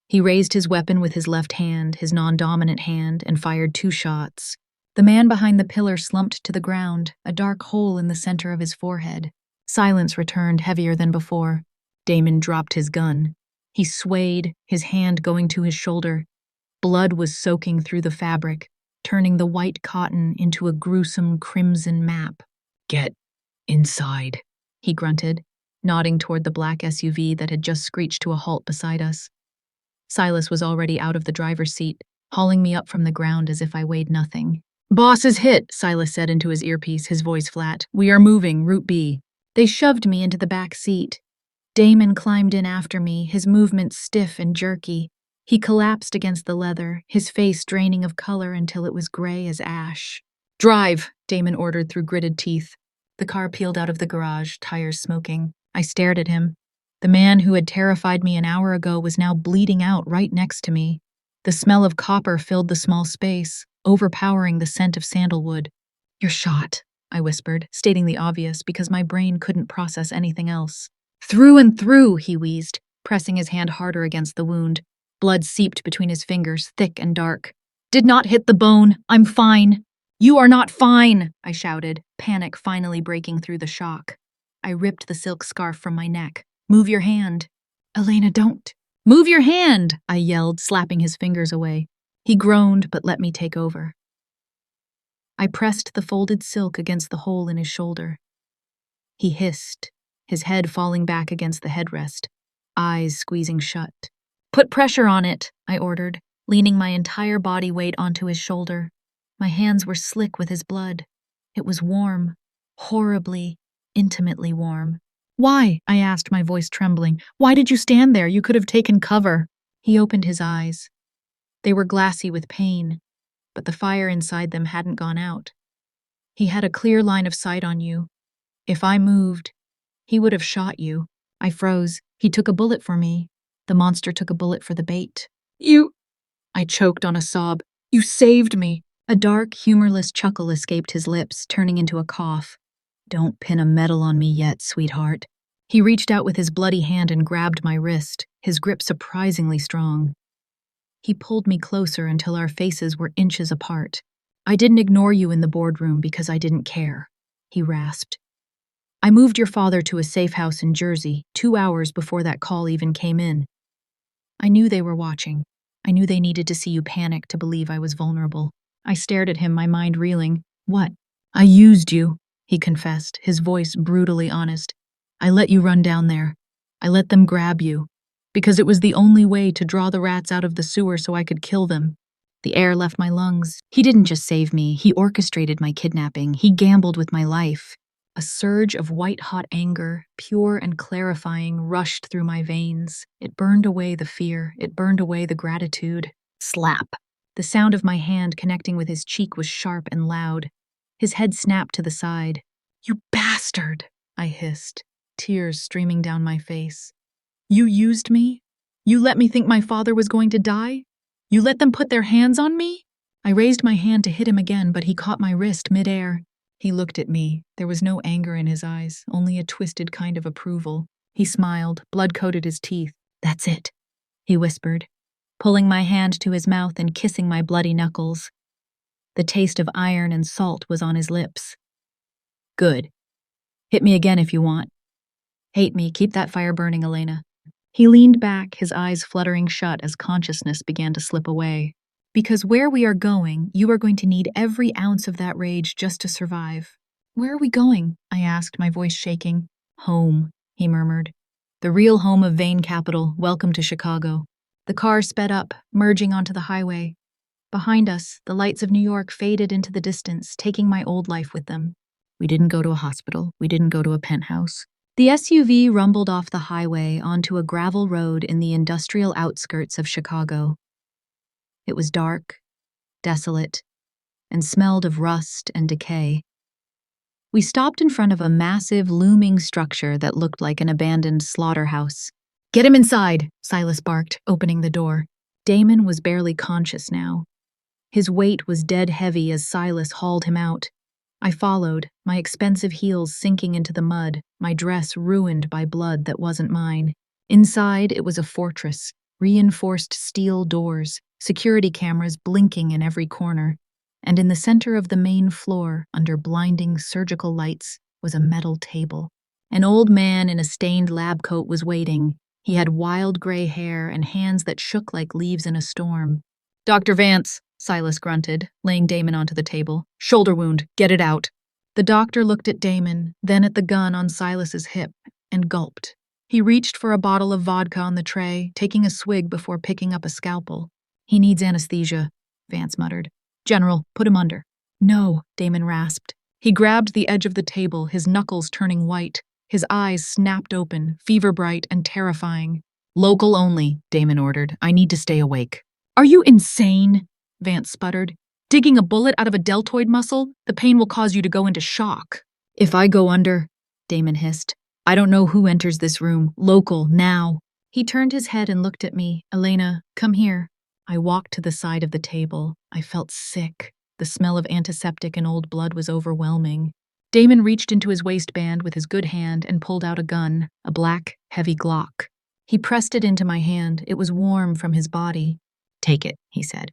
He raised his weapon with his left hand, his non-dominant hand, and fired 2 shots. The man behind the pillar slumped to the ground, a dark hole in the center of his forehead. Silence returned, heavier than before. Damon dropped his gun. He swayed, his hand going to his shoulder. Blood was soaking through the fabric, turning the white cotton into a gruesome crimson map. "Get inside," he grunted, nodding toward the black SUV that had just screeched to a halt beside us. Silas was already out of the driver's seat, hauling me up from the ground as if I weighed nothing. "Boss is hit," Silas said into his earpiece, his voice flat. "We are moving, Route B." They shoved me into the back seat. Damon climbed in after me, his movements stiff and jerky. He collapsed against the leather, his face draining of color until it was gray as ash. "Drive," Damon ordered through gritted teeth. The car peeled out of the garage, tires smoking. I stared at him. The man who had terrified me an hour ago was now bleeding out right next to me. The smell of copper filled the small space, overpowering the scent of sandalwood. "You're shot," I whispered, stating the obvious because my brain couldn't process anything else. "Through and through," he wheezed, pressing his hand harder against the wound. Blood seeped between his fingers, thick and dark. "Did not hit the bone. I'm fine." "You are not fine," I shouted, panic finally breaking through the shock. I ripped the silk scarf from my neck. "Move your hand." "Elena, don't." "Move your hand," I yelled, slapping his fingers away. He groaned, but let me take over. I pressed the folded silk against the hole in his shoulder. He hissed, his head falling back against the headrest, eyes squeezing shut. "Put pressure on it," I ordered, leaning my entire body weight onto his shoulder. My hands were slick with his blood. It was warm, horribly, intimately warm. "Why?" I asked, my voice trembling. "Why did you stand there? You could have taken cover." He opened his eyes. They were glassy with pain, but the fire inside them hadn't gone out. "He had a clear line of sight on you. If I moved, he would have shot you." I froze. "He took a bullet for me. The monster took a bullet for the bait." "You—" I choked on a sob. "You saved me." A dark, humorless chuckle escaped his lips, turning into a cough. "Don't pin a medal on me yet, sweetheart." He reached out with his bloody hand and grabbed my wrist, his grip surprisingly strong. He pulled me closer until our faces were inches apart. "I didn't ignore you in the boardroom because I didn't care," he rasped. "I moved your father to a safe house in Jersey 2 hours before that call even came in. I knew they were watching. I knew they needed to see you panic to believe I was vulnerable." I stared at him, my mind reeling. "What?" "I used you," he confessed, his voice brutally honest. "I let you run down there. I let them grab you. Because it was the only way to draw the rats out of the sewer so I could kill them." The air left my lungs. He didn't just save me, he orchestrated my kidnapping. He gambled with my life. A surge of white-hot anger, pure and clarifying, rushed through my veins. It burned away the fear. It burned away the gratitude. Slap! The sound of my hand connecting with his cheek was sharp and loud. His head snapped to the side. "You bastard!" I hissed, tears streaming down my face. "You used me? You let me think my father was going to die? You let them put their hands on me?" I raised my hand to hit him again, but he caught my wrist midair. He looked at me. There was no anger in his eyes, only a twisted kind of approval. He smiled, blood coated his teeth. "That's it," he whispered, pulling my hand to his mouth and kissing my bloody knuckles. The taste of iron and salt was on his lips. "Good. Hit me again if you want. Hate me, keep that fire burning, Elena." He leaned back, his eyes fluttering shut as consciousness began to slip away. "Because where we are going, you are going to need every ounce of that rage just to survive." "Where are we going?" I asked, my voice shaking. "Home," he murmured. "The real home of Vane Capital. Welcome to Chicago." The car sped up, merging onto the highway. Behind us, the lights of New York faded into the distance, taking my old life with them. We didn't go to a hospital. We didn't go to a penthouse. The SUV rumbled off the highway onto a gravel road in the industrial outskirts of Chicago. It was dark, desolate, and smelled of rust and decay. We stopped in front of a massive, looming structure that looked like an abandoned slaughterhouse. "Get him inside," Silas barked, opening the door. Damon was barely conscious now. His weight was dead heavy as Silas hauled him out. I followed, my expensive heels sinking into the mud, my dress ruined by blood that wasn't mine. Inside, it was a fortress, reinforced steel doors, security cameras blinking in every corner. And in the center of the main floor, under blinding surgical lights, was a metal table. An old man in a stained lab coat was waiting. He had wild gray hair and hands that shook like leaves in a storm. "Dr. Vance," Silas grunted, laying Damon onto the table. "Shoulder wound. Get it out." The doctor looked at Damon, then at the gun on Silas's hip, and gulped. He reached for a bottle of vodka on the tray, taking a swig before picking up a scalpel. "He needs anesthesia," Vance muttered. "General, put him under." "No," Damon rasped. He grabbed the edge of the table, his knuckles turning white. His eyes snapped open, fever-bright and terrifying. "Local only," Damon ordered. "I need to stay awake." "Are you insane?" Vance sputtered. "Digging a bullet out of a deltoid muscle? The pain will cause you to go into shock." "If I go under," Damon hissed, "I don't know who enters this room. Local, now." He turned his head and looked at me. "Elena, come here." I walked to the side of the table. I felt sick. The smell of antiseptic and old blood was overwhelming. Damon reached into his waistband with his good hand and pulled out a gun, a black, heavy Glock. He pressed it into my hand. It was warm from his body. "Take it," he said.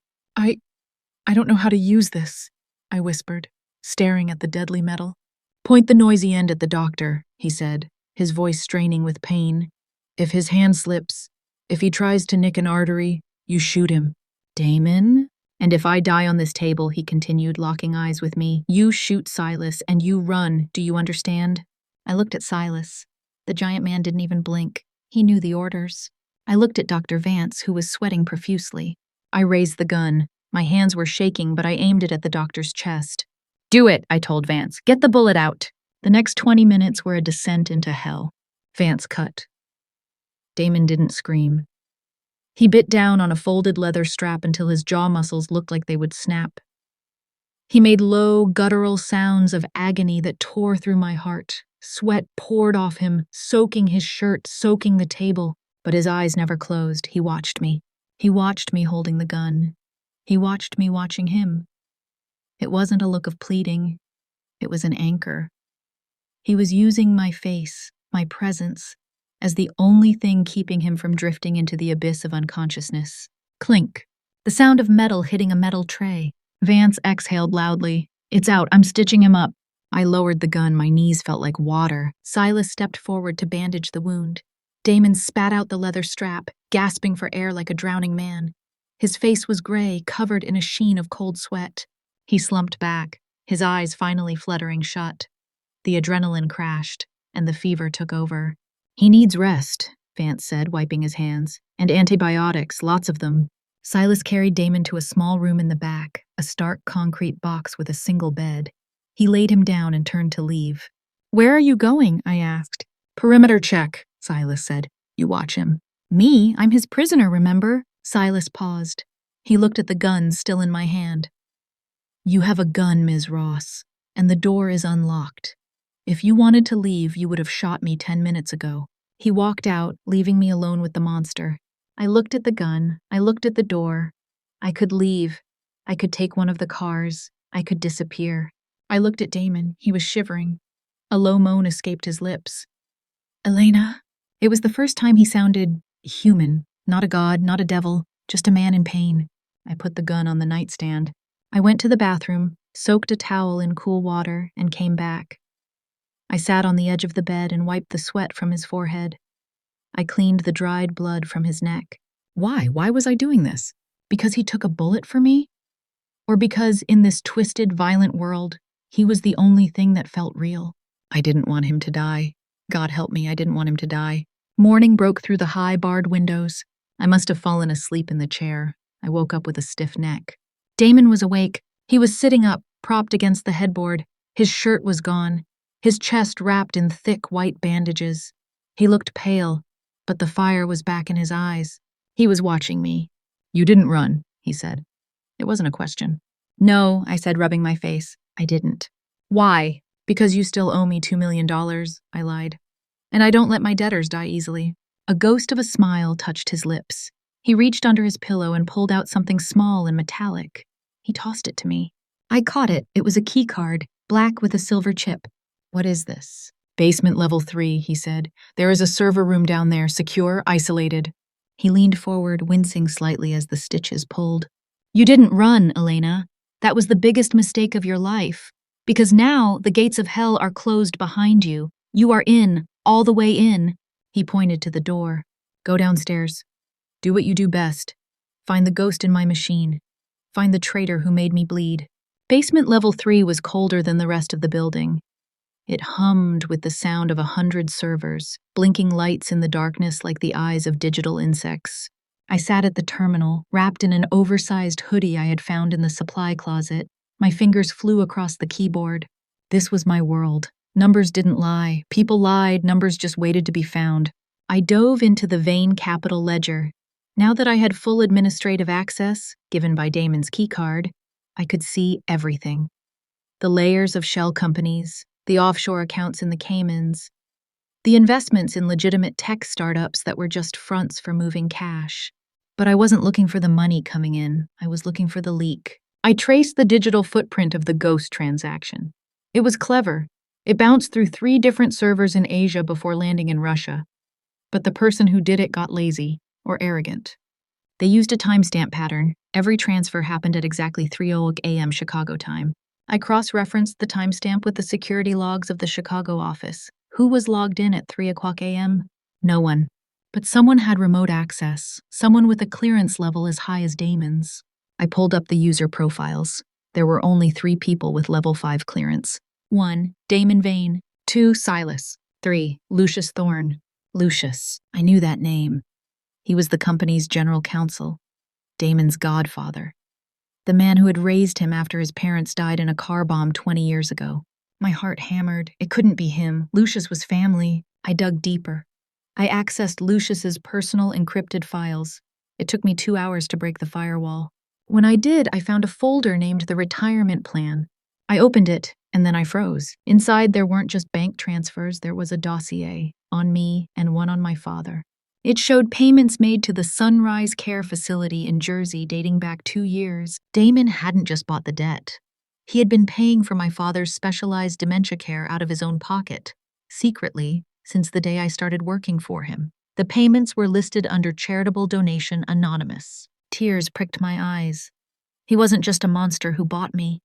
I don't know how to use this," I whispered, staring at the deadly metal. "Point the noisy end at the doctor," he said, his voice straining with pain. "If his hand slips, if he tries to nick an artery, you shoot him." "Damon? And if I die on this table," he continued, locking eyes with me, "you shoot Silas and you run, do you understand?" I looked at Silas. The giant man didn't even blink. He knew the orders. I looked at Dr. Vance, who was sweating profusely. I raised the gun. My hands were shaking, but I aimed it at the doctor's chest. "Do it," I told Vance. "Get the bullet out." The next 20 minutes were a descent into hell. Vance cut. Damon didn't scream. He bit down on a folded leather strap until his jaw muscles looked like they would snap. He made low, guttural sounds of agony that tore through my heart. Sweat poured off him, soaking his shirt, soaking the table. But his eyes never closed. He watched me. He watched me holding the gun. He watched me watching him. It wasn't a look of pleading. It was an anchor. He was using my face, my presence, as the only thing keeping him from drifting into the abyss of unconsciousness. Clink. The sound of metal hitting a metal tray. Vance exhaled loudly. "It's out. I'm stitching him up." I lowered the gun. My knees felt like water. Silas stepped forward to bandage the wound. Damon spat out the leather strap, gasping for air like a drowning man. His face was gray, covered in a sheen of cold sweat. He slumped back, his eyes finally fluttering shut. The adrenaline crashed, and the fever took over. "He needs rest," Vance said, wiping his hands. "And antibiotics, lots of them." Silas carried Damon to a small room in the back, a stark concrete box with a single bed. He laid him down and turned to leave. "Where are you going?" I asked. "Perimeter check," Silas said. "You watch him." "Me? I'm his prisoner, remember?" Silas paused. He looked at the gun still in my hand. "You have a gun, Ms. Ross, and the door is unlocked. If you wanted to leave, you would have shot me 10 minutes ago." He walked out, leaving me alone with the monster. I looked at the gun. I looked at the door. I could leave. I could take one of the cars. I could disappear. I looked at Damon. He was shivering. A low moan escaped his lips. "Elena." It was the first time he sounded human. Not a god, not a devil, just a man in pain. I put the gun on the nightstand. I went to the bathroom, soaked a towel in cool water, and came back. I sat on the edge of the bed and wiped the sweat from his forehead. I cleaned the dried blood from his neck. Why? Why was I doing this? Because he took a bullet for me? Or because in this twisted, violent world, he was the only thing that felt real? I didn't want him to die. God help me, I didn't want him to die. Morning broke through the high, barred windows. I must have fallen asleep in the chair. I woke up with a stiff neck. Damon was awake. He was sitting up, propped against the headboard. His shirt was gone, his chest wrapped in thick white bandages. He looked pale, but the fire was back in his eyes. He was watching me. "You didn't run," he said. It wasn't a question. No, I said, rubbing my face. I didn't. Why? Because you still owe me $2 million, I lied. And I don't let my debtors die easily. A ghost of a smile touched his lips. He reached under his pillow and pulled out something small and metallic. He tossed it to me. I caught it. It was a key card, black with a silver chip. What is this? Basement level 3, he said. There is a server room down there, secure, isolated. He leaned forward, wincing slightly as the stitches pulled. You didn't run, Elena. That was the biggest mistake of your life. Because now the gates of hell are closed behind you. You are in, all the way in. He pointed to the door. Go downstairs. Do what you do best. Find the ghost in my machine. Find the traitor who made me bleed. Basement level 3 was colder than the rest of the building. It hummed with the sound of 100 servers, blinking lights in the darkness like the eyes of digital insects. I sat at the terminal, wrapped in an oversized hoodie I had found in the supply closet. My fingers flew across the keyboard. This was my world. Numbers didn't lie. People lied. Numbers just waited to be found. I dove into the Vane Capital ledger. Now that I had full administrative access, given by Damon's keycard, I could see everything. The layers of shell companies, the offshore accounts in the Caymans, the investments in legitimate tech startups that were just fronts for moving cash. But I wasn't looking for the money coming in. I was looking for the leak. I traced the digital footprint of the ghost transaction. It was clever. It bounced through 3 different servers in Asia before landing in Russia. But the person who did it got lazy or arrogant. They used a timestamp pattern. Every transfer happened at exactly 3:00 a.m. Chicago time. I cross-referenced the timestamp with the security logs of the Chicago office. Who was logged in at 3:00 a.m.? No one. But someone had remote access, someone with a clearance level as high as Damon's. I pulled up the user profiles. There were only 3 people with level 5 clearance. 1, Damon Vane. 2, Silas. 3, Lucius Thorne. Lucius. I knew that name. He was the company's general counsel, Damon's godfather. The man who had raised him after his parents died in a car bomb 20 years ago. My heart hammered. It couldn't be him. Lucius was family. I dug deeper. I accessed Lucius's personal encrypted files. It took me 2 hours to break the firewall. When I did, I found a folder named the retirement plan. I opened it, and then I froze. Inside, there weren't just bank transfers. There was a dossier on me and one on my father. It showed payments made to the Sunrise Care Facility in Jersey dating back 2 years. Damon hadn't just bought the debt. He had been paying for my father's specialized dementia care out of his own pocket, secretly, since the day I started working for him. The payments were listed under Charitable Donation Anonymous. Tears pricked my eyes. He wasn't just a monster who bought me.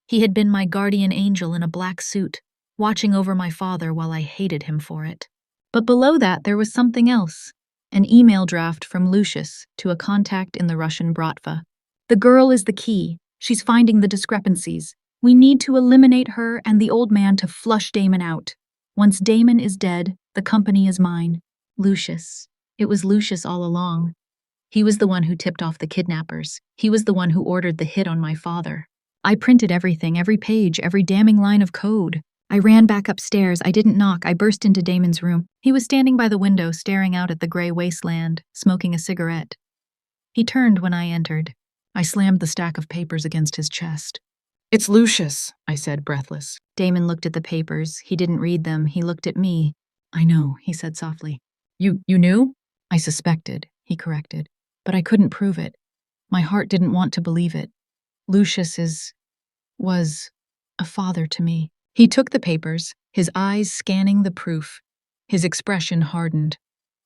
He had been my guardian angel in a black suit, watching over my father while I hated him for it. But below that, there was something else. An email draft from Lucius to a contact in the Russian Bratva. The girl is the key. She's finding the discrepancies. We need to eliminate her and the old man to flush Damon out. Once Damon is dead, the company is mine. Lucius. It was Lucius all along. He was the one who tipped off the kidnappers. He was the one who ordered the hit on my father. I printed everything, every page, every damning line of code. I ran back upstairs. I didn't knock. I burst into Damon's room. He was standing by the window, staring out at the gray wasteland, smoking a cigarette. He turned when I entered. I slammed the stack of papers against his chest. "It's Lucius," I said, breathless. Damon looked at the papers. He didn't read them. He looked at me. "I know," he said softly. You knew?" "I suspected," he corrected. "But I couldn't prove it. My heart didn't want to believe it. Lucius was a father to me." He took the papers, his eyes scanning the proof. His expression hardened.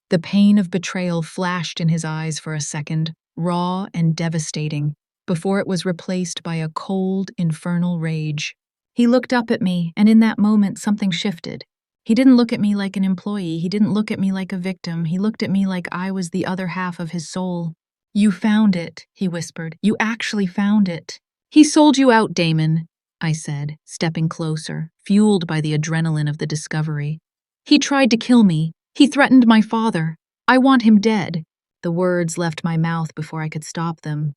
The pain of betrayal flashed in his eyes for a second, raw and devastating, before it was replaced by a cold, infernal rage. He looked up at me, and in that moment something shifted. He didn't look at me like an employee. He didn't look at me like a victim. He looked at me like I was the other half of his soul. "You found it," he whispered. "You actually found it." "He sold you out, Damon," I said, stepping closer, fueled by the adrenaline of the discovery. "He tried to kill me. He threatened my father. I want him dead." The words left my mouth before I could stop them.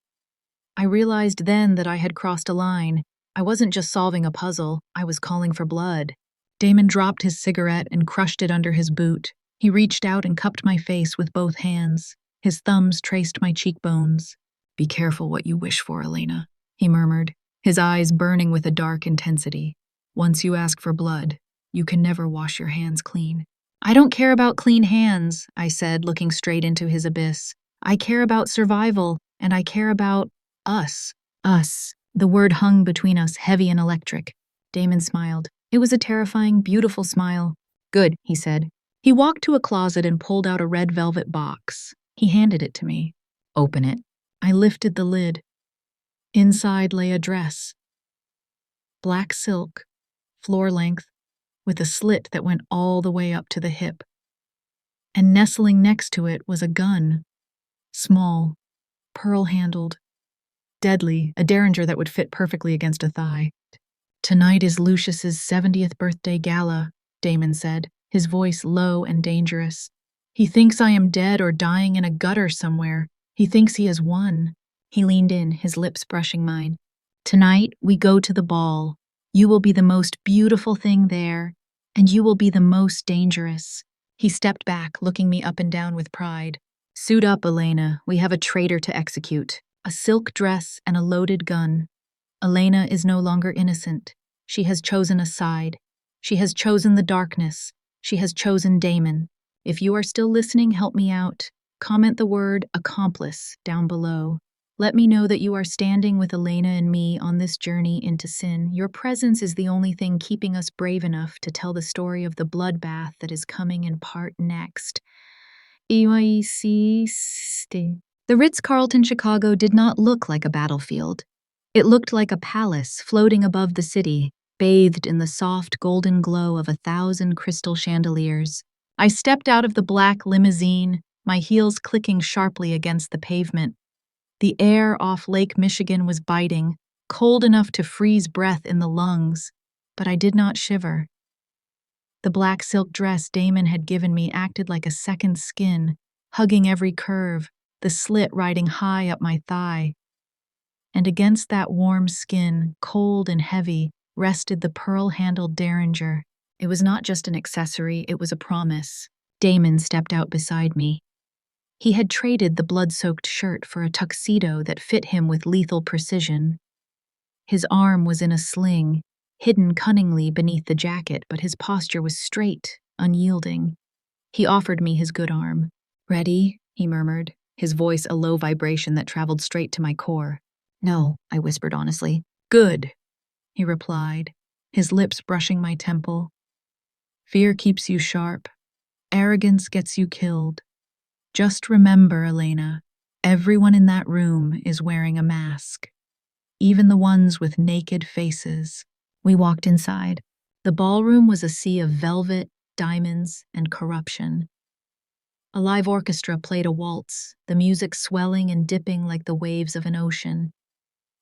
I realized then that I had crossed a line. I wasn't just solving a puzzle, I was calling for blood. Damon dropped his cigarette and crushed it under his boot. He reached out and cupped my face with both hands. His thumbs traced my cheekbones. "Be careful what you wish for, Elena," he murmured. his eyes burning with a dark intensity. Once you ask for blood, you can never wash your hands clean. I don't care about clean hands, I said, looking straight into his abyss. I care about survival, and I care about us. Us. The word hung between us, heavy and electric. Damon smiled. It was a terrifying, beautiful smile. Good, he said. He walked to a closet and pulled out a red velvet box. He handed it to me. Open it. I lifted the lid. Inside lay a dress. Black silk, floor length, with a slit that went all the way up to the hip. And nestling next to it was a gun. Small, pearl-handled, deadly, a derringer that would fit perfectly against a thigh. Tonight is Lucius's 70th birthday gala, Damon said, his voice low and dangerous. He thinks I am dead or dying in a gutter somewhere. He thinks he has won. He leaned in, his lips brushing mine. Tonight, we go to the ball. You will be the most beautiful thing there, and you will be the most dangerous. He stepped back, looking me up and down with pride. Suit up, Elena. We have a traitor to execute. A silk dress and a loaded gun. Elena is no longer innocent. She has chosen a side. She has chosen the darkness. She has chosen Damon. If you are still listening, help me out. Comment the word accomplice down below. Let me know that you are standing with Elena and me on this journey into sin. Your presence is the only thing keeping us brave enough to tell the story of the bloodbath that is coming in part next. The Ritz-Carlton Chicago did not look like a battlefield. It looked like a palace floating above the city, bathed in the soft golden glow of 1,000 crystal chandeliers. I stepped out of the black limousine, my heels clicking sharply against the pavement. The air off Lake Michigan was biting, cold enough to freeze breath in the lungs, but I did not shiver. The black silk dress Damon had given me acted like a second skin, hugging every curve, the slit riding high up my thigh. And against that warm skin, cold and heavy, rested the pearl-handled derringer. It was not just an accessory, it was a promise. Damon stepped out beside me. He had traded the blood-soaked shirt for a tuxedo that fit him with lethal precision. His arm was in a sling, hidden cunningly beneath the jacket, but his posture was straight, unyielding. He offered me his good arm. Ready? He murmured, his voice a low vibration that traveled straight to my core. No, I whispered honestly. Good, he replied, his lips brushing my temple. Fear keeps you sharp. Arrogance gets you killed. Just remember, Elena, everyone in that room is wearing a mask. Even the ones with naked faces. We walked inside. The ballroom was a sea of velvet, diamonds, and corruption. A live orchestra played a waltz, the music swelling and dipping like the waves of an ocean.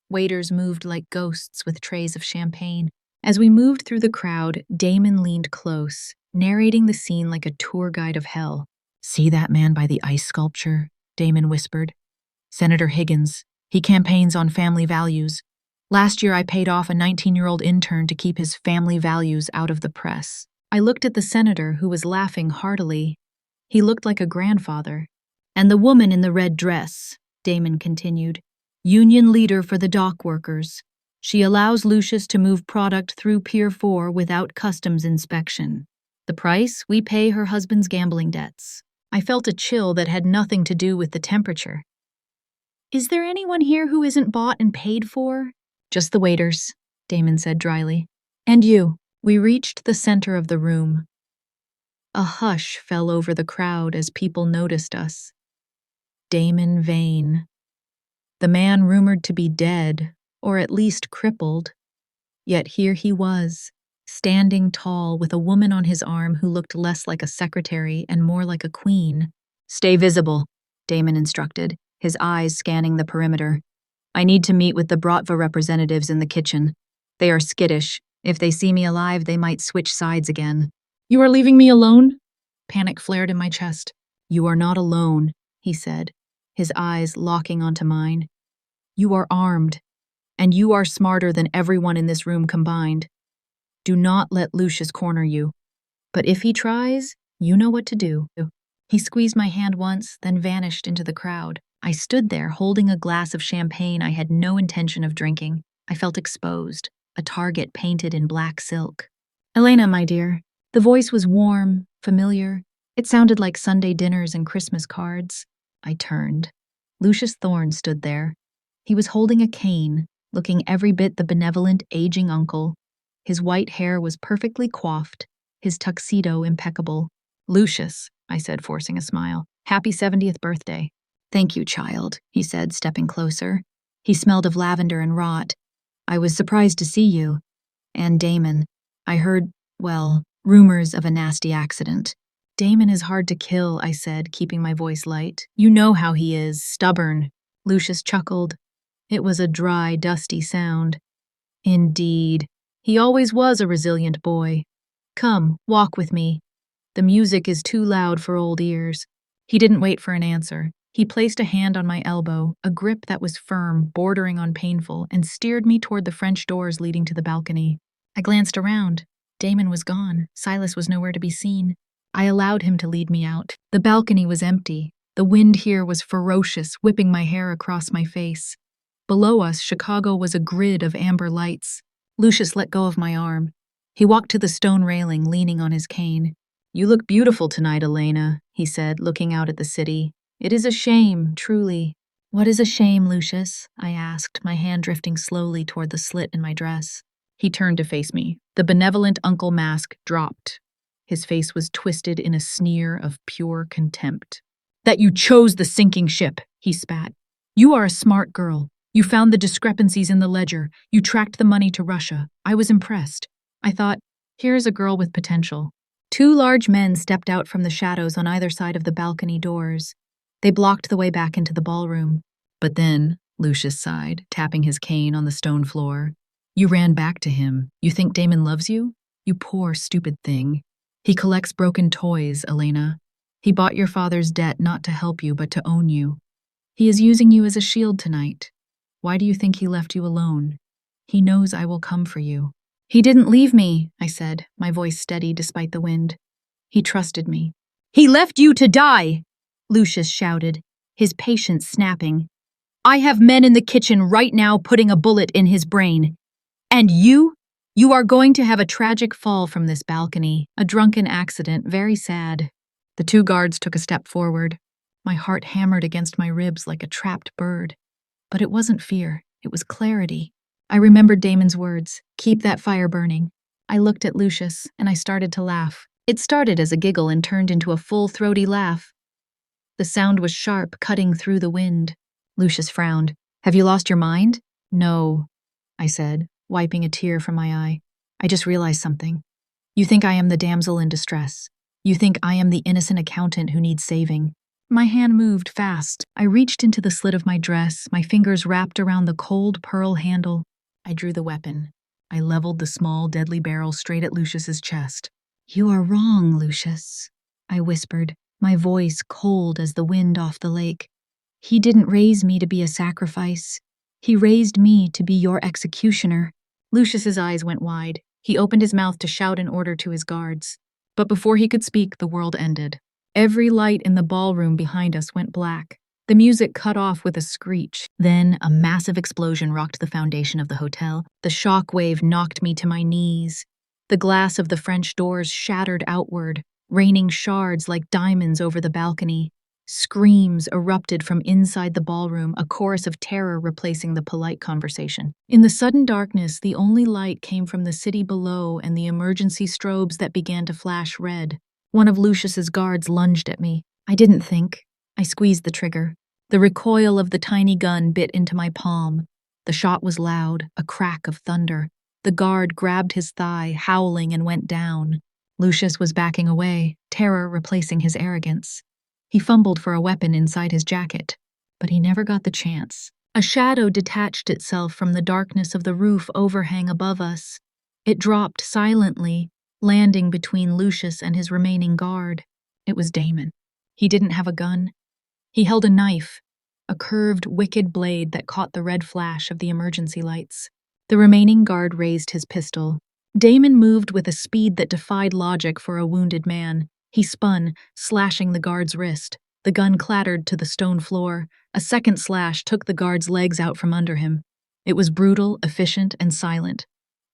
Waiters moved like ghosts with trays of champagne. As we moved through the crowd, Damon leaned close, narrating the scene like a tour guide of hell. See that man by the ice sculpture? Damon whispered. Senator Higgins. He campaigns on family values. Last year I paid off a 19-year-old intern to keep his family values out of the press. I looked at the senator, who was laughing heartily. He looked like a grandfather. And the woman in the red dress, Damon continued. Union leader for the dock workers. She allows Lucius to move product through Pier 4 without customs inspection. The price? We pay her husband's gambling debts. I felt a chill that had nothing to do with the temperature. Is there anyone here who isn't bought and paid for? Just the waiters, Damon said dryly. And you. We reached the center of the room. A hush fell over the crowd as people noticed us. Damon Vane. The man rumored to be dead, or at least crippled. Yet here he was, standing tall with a woman on his arm who looked less like a secretary and more like a queen. Stay visible, Damon instructed, his eyes scanning the perimeter. I need to meet with the Bratva representatives in the kitchen. They are skittish. If they see me alive, they might switch sides again. You are leaving me alone? Panic flared in my chest. You are not alone, he said, his eyes locking onto mine. You are armed, and you are smarter than everyone in this room combined. Do not let Lucius corner you. But if he tries, you know what to do. He squeezed my hand once, then vanished into the crowd. I stood there, holding a glass of champagne I had no intention of drinking. I felt exposed, a target painted in black silk. Elena, my dear. The voice was warm, familiar. It sounded like Sunday dinners and Christmas cards. I turned. Lucius Thorne stood there. He was holding a cane, looking every bit the benevolent, aging uncle. His white hair was perfectly coiffed, his tuxedo impeccable. Lucius, I said, forcing a smile. Happy 70th birthday. Thank you, child, he said, stepping closer. He smelled of lavender and rot. I was surprised to see you. And Damon. I heard, well, rumors of a nasty accident. Damon is hard to kill, I said, keeping my voice light. You know how he is, stubborn. Lucius chuckled. It was a dry, dusty sound. Indeed. He always was a resilient boy. Come, walk with me. The music is too loud for old ears. He didn't wait for an answer. He placed a hand on my elbow, a grip that was firm, bordering on painful, and steered me toward the French doors leading to the balcony. I glanced around. Damon was gone. Silas was nowhere to be seen. I allowed him to lead me out. The balcony was empty. The wind here was ferocious, whipping my hair across my face. Below us, Chicago was a grid of amber lights. Lucius let go of my arm. He walked to the stone railing, leaning on his cane. You look beautiful tonight, Elena, he said, looking out at the city. It is a shame, truly. What is a shame, Lucius? I asked, my hand drifting slowly toward the slit in my dress. He turned to face me. The benevolent uncle mask dropped. His face was twisted in a sneer of pure contempt. That you chose the sinking ship, he spat. You are a smart girl. You found the discrepancies in the ledger. You tracked the money to Russia. I was impressed. I thought, here's a girl with potential. Two large men stepped out from the shadows on either side of the balcony doors. They blocked the way back into the ballroom. But then, Lucius sighed, tapping his cane on the stone floor. You ran back to him. You think Damon loves you? You poor, stupid thing. He collects broken toys, Elena. He bought your father's debt not to help you, but to own you. He is using you as a shield tonight. Why do you think he left you alone? He knows I will come for you. He didn't leave me, I said, my voice steady despite the wind. He trusted me. He left you to die, Lucius shouted, his patience snapping. I have men in the kitchen right now putting a bullet in his brain. And you? You are going to have a tragic fall from this balcony, a drunken accident, very sad. The two guards took a step forward. My heart hammered against my ribs like a trapped bird. But it wasn't fear, it was clarity. I remembered Damon's words, keep that fire burning. I looked at Lucius, and I started to laugh. It started as a giggle and turned into a full, throaty laugh. The sound was sharp, cutting through the wind. Lucius frowned. Have you lost your mind? No, I said, wiping a tear from my eye. I just realized something. You think I am the damsel in distress. You think I am the innocent accountant who needs saving. My hand moved fast. I reached into the slit of my dress, my fingers wrapped around the cold pearl handle. I drew the weapon. I leveled the small, deadly barrel straight at Lucius's chest. You are wrong, Lucius, I whispered, my voice cold as the wind off the lake. He didn't raise me to be a sacrifice. He raised me to be your executioner. Lucius's eyes went wide. He opened his mouth to shout an order to his guards. But before he could speak, the world ended. Every light in the ballroom behind us went black. The music cut off with a screech. Then a massive explosion rocked the foundation of the hotel. The shock wave knocked me to my knees. The glass of the French doors shattered outward, raining shards like diamonds over the balcony. Screams erupted from inside the ballroom, a chorus of terror replacing the polite conversation. In the sudden darkness, the only light came from the city below and the emergency strobes that began to flash red. One of Lucius's guards lunged at me. I didn't think. I squeezed the trigger. The recoil of the tiny gun bit into my palm. The shot was loud, a crack of thunder. The guard grabbed his thigh, howling, and went down. Lucius was backing away, terror replacing his arrogance. He fumbled for a weapon inside his jacket, but he never got the chance. A shadow detached itself from the darkness of the roof overhang above us. It dropped silently, landing between Lucius and his remaining guard. It was Damon. He didn't have a gun. He held a knife, a curved, wicked blade that caught the red flash of the emergency lights. The remaining guard raised his pistol. Damon moved with a speed that defied logic for a wounded man. He spun, slashing the guard's wrist. The gun clattered to the stone floor. A second slash took the guard's legs out from under him. It was brutal, efficient, and silent,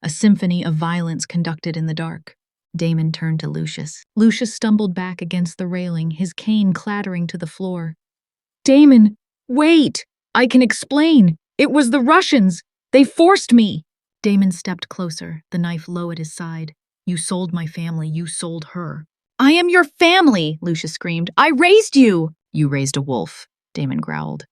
a symphony of violence conducted in the dark. Damon turned to Lucius. Lucius stumbled back against the railing, his cane clattering to the floor. Damon, wait! I can explain! It was the Russians! They forced me! Damon stepped closer, the knife low at his side. You sold my family, you sold her. I am your family, Lucius screamed. I raised you! You raised a wolf, Damon growled.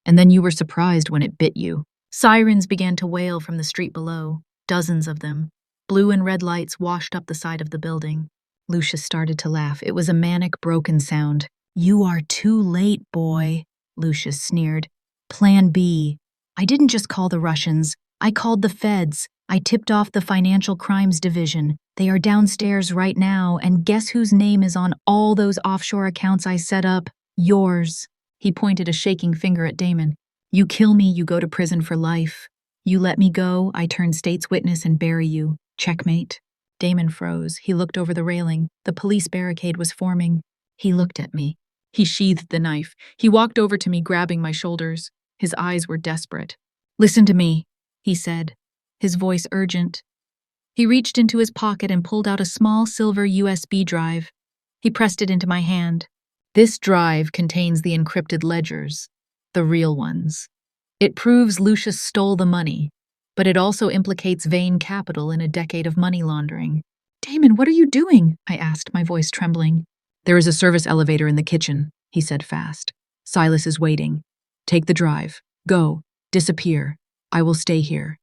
And then you were surprised when it bit you. Sirens began to wail from the street below, dozens of them. Blue and red lights washed up the side of the building. Lucius started to laugh. It was a manic, broken sound. You are too late, boy, Lucius sneered. Plan B. I didn't just call the Russians. I called the feds. I tipped off the Financial Crimes Division. They are downstairs right now, and guess whose name is on all those offshore accounts I set up? Yours. He pointed a shaking finger at Damon. You kill me, you go to prison for life. You let me go, I turn state's witness and bury you. Checkmate. Damon froze. He looked over the railing. The police barricade was forming. He looked at me. He sheathed the knife. He walked over to me, grabbing my shoulders. His eyes were desperate. Listen to me, he said, his voice urgent. He reached into his pocket and pulled out a small silver USB drive. He pressed it into my hand. This drive contains the encrypted ledgers, the real ones. It proves Lucius stole the money, but it also implicates Vane Capital in a decade of money laundering. Damon, what are you doing? I asked, my voice trembling. There is a service elevator in the kitchen, he said fast. Silas is waiting. Take the drive. Go. Disappear. I will stay here.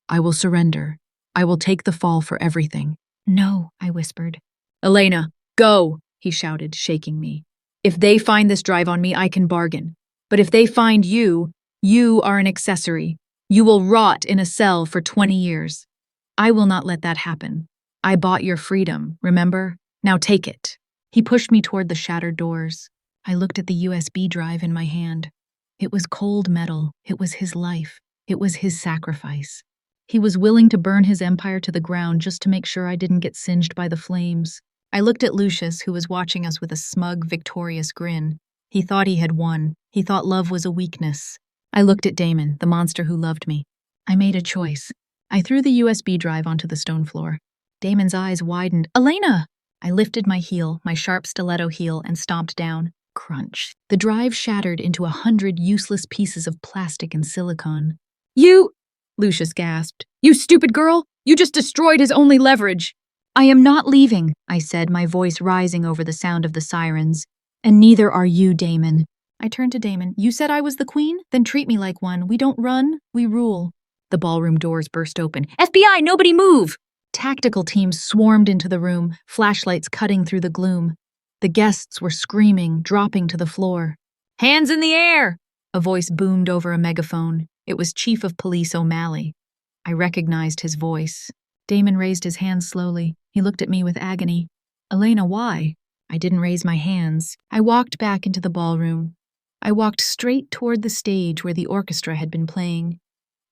I will surrender. I will take the fall for everything. No, I whispered. Elena, go, he shouted, shaking me. If they find this drive on me, I can bargain. But if they find you, you are an accessory. You will rot in a cell for 20 years. I will not let that happen. I bought your freedom, remember? Now take it. He pushed me toward the shattered doors. I looked at the USB drive in my hand. It was cold metal. It was his life. It was his sacrifice. He was willing to burn his empire to the ground just to make sure I didn't get singed by the flames. I looked at Lucius, who was watching us with a smug, victorious grin. He thought he had won. He thought love was a weakness. I looked at Damon, the monster who loved me. I made a choice. I threw the USB drive onto the stone floor. Damon's eyes widened. Elena! I lifted my heel, my sharp stiletto heel, and stomped down. Crunch. The drive shattered into 100 useless pieces of plastic and silicon. You! Lucius gasped. You stupid girl! You just destroyed his only leverage! I am not leaving, I said, my voice rising over the sound of the sirens. And neither are you, Damon. I turned to Damon. You said I was the queen? Then treat me like one. We don't run, we rule. The ballroom doors burst open. FBI, nobody move! Tactical teams swarmed into the room, flashlights cutting through the gloom. The guests were screaming, dropping to the floor. Hands in the air! A voice boomed over a megaphone. It was Chief of Police O'Malley. I recognized his voice. Damon raised his hands slowly. He looked at me with agony. Elena, why? I didn't raise my hands. I walked back into the ballroom. I walked straight toward the stage where the orchestra had been playing.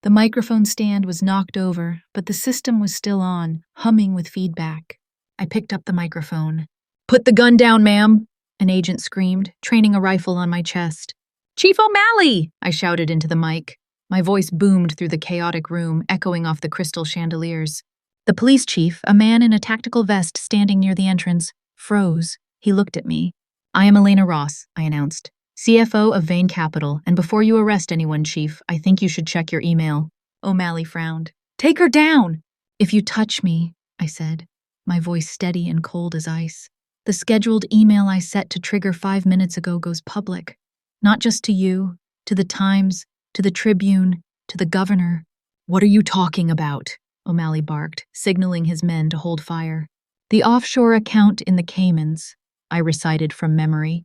The microphone stand was knocked over, but the system was still on, humming with feedback. I picked up the microphone. Put the gun down, ma'am, an agent screamed, training a rifle on my chest. Chief O'Malley! I shouted into the mic. My voice boomed through the chaotic room, echoing off the crystal chandeliers. The police chief, a man in a tactical vest standing near the entrance, froze. He looked at me. I am Elena Ross, I announced, CFO of Vane Capital, and before you arrest anyone, Chief, I think you should check your email. O'Malley frowned. Take her down! If you touch me, I said, my voice steady and cold as ice. The scheduled email I set to trigger 5 minutes ago goes public. Not just to you, to the Times, to the Tribune, to the governor. What are you talking about? O'Malley barked, signaling his men to hold fire. The offshore account in the Caymans, I recited from memory.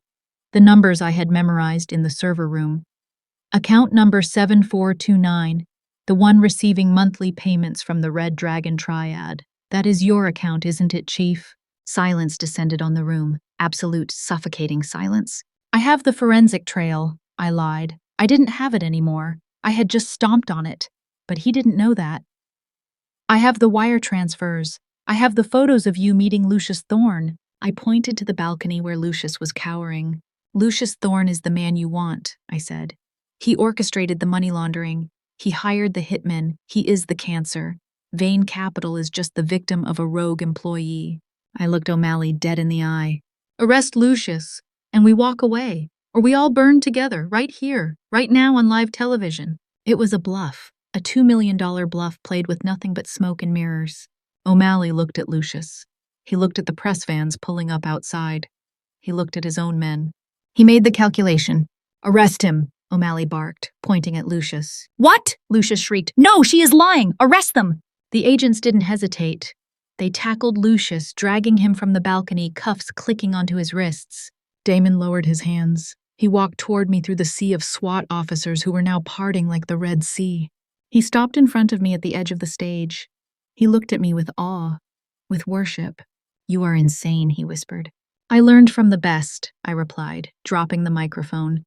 The numbers I had memorized in the server room. Account number 7429, the one receiving monthly payments from the Red Dragon Triad. That is your account, isn't it, Chief? Silence descended on the room, absolute suffocating silence. I have the forensic trail, I lied. I didn't have it anymore. I had just stomped on it, but he didn't know that. I have the wire transfers. I have the photos of you meeting Lucius Thorne. I pointed to the balcony where Lucius was cowering. Lucius Thorne is the man you want, I said. He orchestrated the money laundering. He hired the hitmen. He is the cancer. Vane Capital is just the victim of a rogue employee. I looked O'Malley dead in the eye. Arrest Lucius, and we walk away. Or we all burn together, right here, right now on live television. It was a bluff, a $2 million bluff played with nothing but smoke and mirrors. O'Malley looked at Lucius. He looked at the press vans pulling up outside. He looked at his own men. He made the calculation. Arrest him, O'Malley barked, pointing at Lucius. What? Lucius shrieked. No, she is lying! Arrest them! The agents didn't hesitate. They tackled Lucius, dragging him from the balcony, cuffs clicking onto his wrists. Damon lowered his hands. He walked toward me through the sea of SWAT officers who were now parting like the Red Sea. He stopped in front of me at the edge of the stage. He looked at me with awe, with worship. You are insane, he whispered. I learned from the best, I replied, dropping the microphone.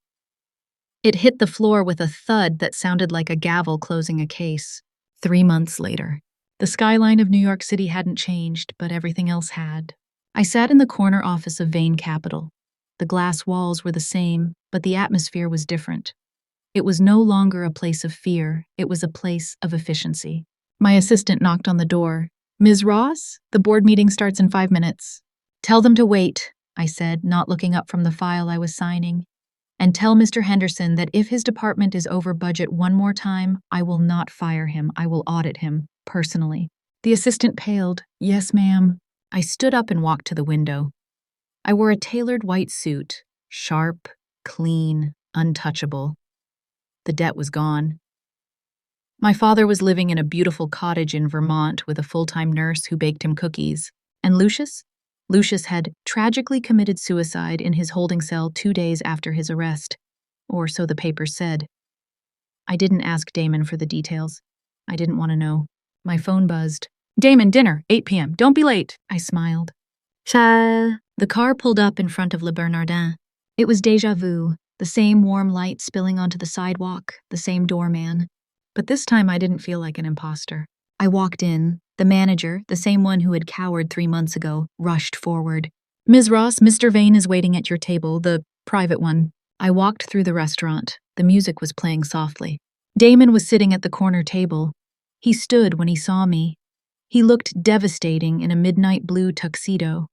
It hit the floor with a thud that sounded like a gavel closing a case. 3 months later. The skyline of New York City hadn't changed, but everything else had. I sat in the corner office of Vane Capital. The glass walls were the same, but the atmosphere was different. It was no longer a place of fear, it was a place of efficiency. My assistant knocked on the door. Ms. Ross, the board meeting starts in 5 minutes. Tell them to wait, I said, not looking up from the file I was signing. And tell Mr. Henderson that if his department is over budget one more time, I will not fire him, I will audit him, personally. The assistant paled. Yes, ma'am. I stood up and walked to the window. I wore a tailored white suit, sharp, clean, untouchable. The debt was gone. My father was living in a beautiful cottage in Vermont with a full-time nurse who baked him cookies. And Lucius? Lucius had tragically committed suicide in his holding cell 2 days after his arrest, or so the papers said. I didn't ask Damon for the details. I didn't want to know. My phone buzzed. Damon, dinner, 8 p.m. Don't be late. I smiled. The car pulled up in front of Le Bernardin. It was déjà vu, the same warm light spilling onto the sidewalk, the same doorman. But this time I didn't feel like an imposter. I walked in. The manager, the same one who had cowered 3 months ago, rushed forward. Ms. Ross, Mr. Vane is waiting at your table, the private one. I walked through the restaurant. The music was playing softly. Damon was sitting at the corner table. He stood when he saw me. He looked devastating in a midnight blue tuxedo.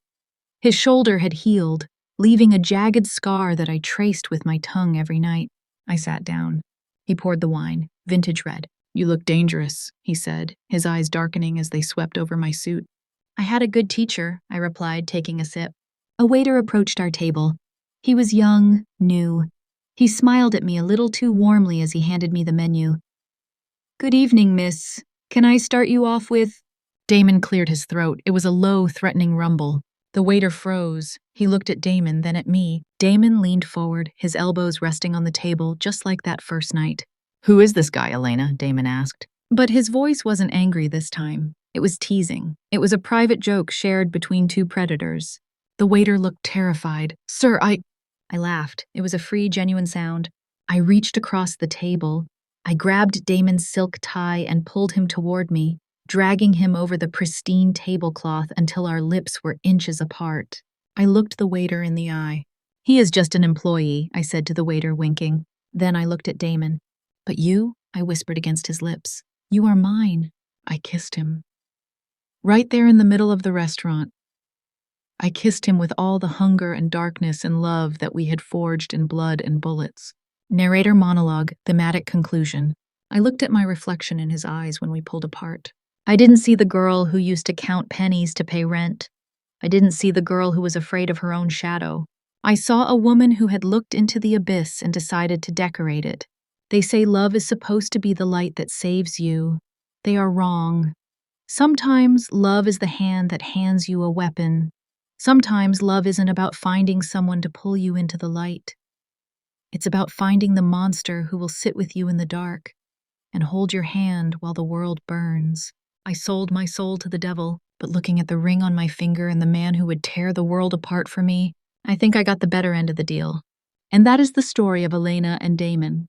His shoulder had healed, leaving a jagged scar that I traced with my tongue every night. I sat down. He poured the wine, vintage red. You look dangerous, he said, his eyes darkening as they swept over my suit. I had a good teacher, I replied, taking a sip. A waiter approached our table. He was young, new. He smiled at me a little too warmly as he handed me the menu. Good evening, miss. Can I start you off with… Damon cleared his throat. It was a low, threatening rumble. The waiter froze. He looked at Damon, then at me. Damon leaned forward, his elbows resting on the table, just like that first night. Who is this guy, Elena? Damon asked. But his voice wasn't angry this time. It was teasing. It was a private joke shared between two predators. The waiter looked terrified. Sir, I laughed. It was a free, genuine sound. I reached across the table. I grabbed Damon's silk tie and pulled him toward me, dragging him over the pristine tablecloth until our lips were inches apart. I looked the waiter in the eye. He is just an employee, I said to the waiter, winking. Then I looked at Damon. But you, I whispered against his lips. You are mine. I kissed him. Right there in the middle of the restaurant. I kissed him with all the hunger and darkness and love that we had forged in blood and bullets. Narrator monologue, thematic conclusion. I looked at my reflection in his eyes when we pulled apart. I didn't see the girl who used to count pennies to pay rent. I didn't see the girl who was afraid of her own shadow. I saw a woman who had looked into the abyss and decided to decorate it. They say love is supposed to be the light that saves you. They are wrong. Sometimes love is the hand that hands you a weapon. Sometimes love isn't about finding someone to pull you into the light. It's about finding the monster who will sit with you in the dark and hold your hand while the world burns. I sold my soul to the devil, but looking at the ring on my finger and the man who would tear the world apart for me, I think I got the better end of the deal. And that is the story of Elena and Damon.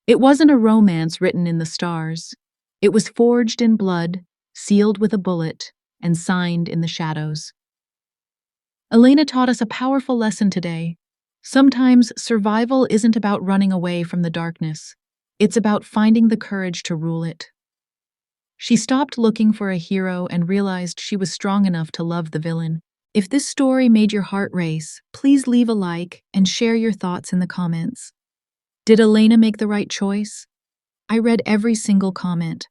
It wasn't a romance written in the stars. It was forged in blood, sealed with a bullet, and signed in the shadows. Elena taught us a powerful lesson today. Sometimes survival isn't about running away from the darkness. It's about finding the courage to rule it. She stopped looking for a hero and realized she was strong enough to love the villain. If this story made your heart race, please leave a like and share your thoughts in the comments. Did Elena make the right choice? I read every single comment.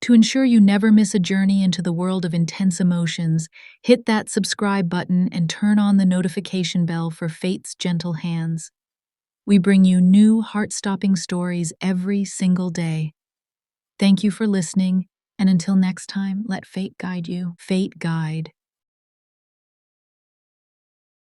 To ensure you never miss a journey into the world of intense emotions, hit that subscribe button and turn on the notification bell for Fate's gentle hands. We bring you new heart-stopping stories every single day. Thank you for listening, and until next time, let fate guide you. Fate guide.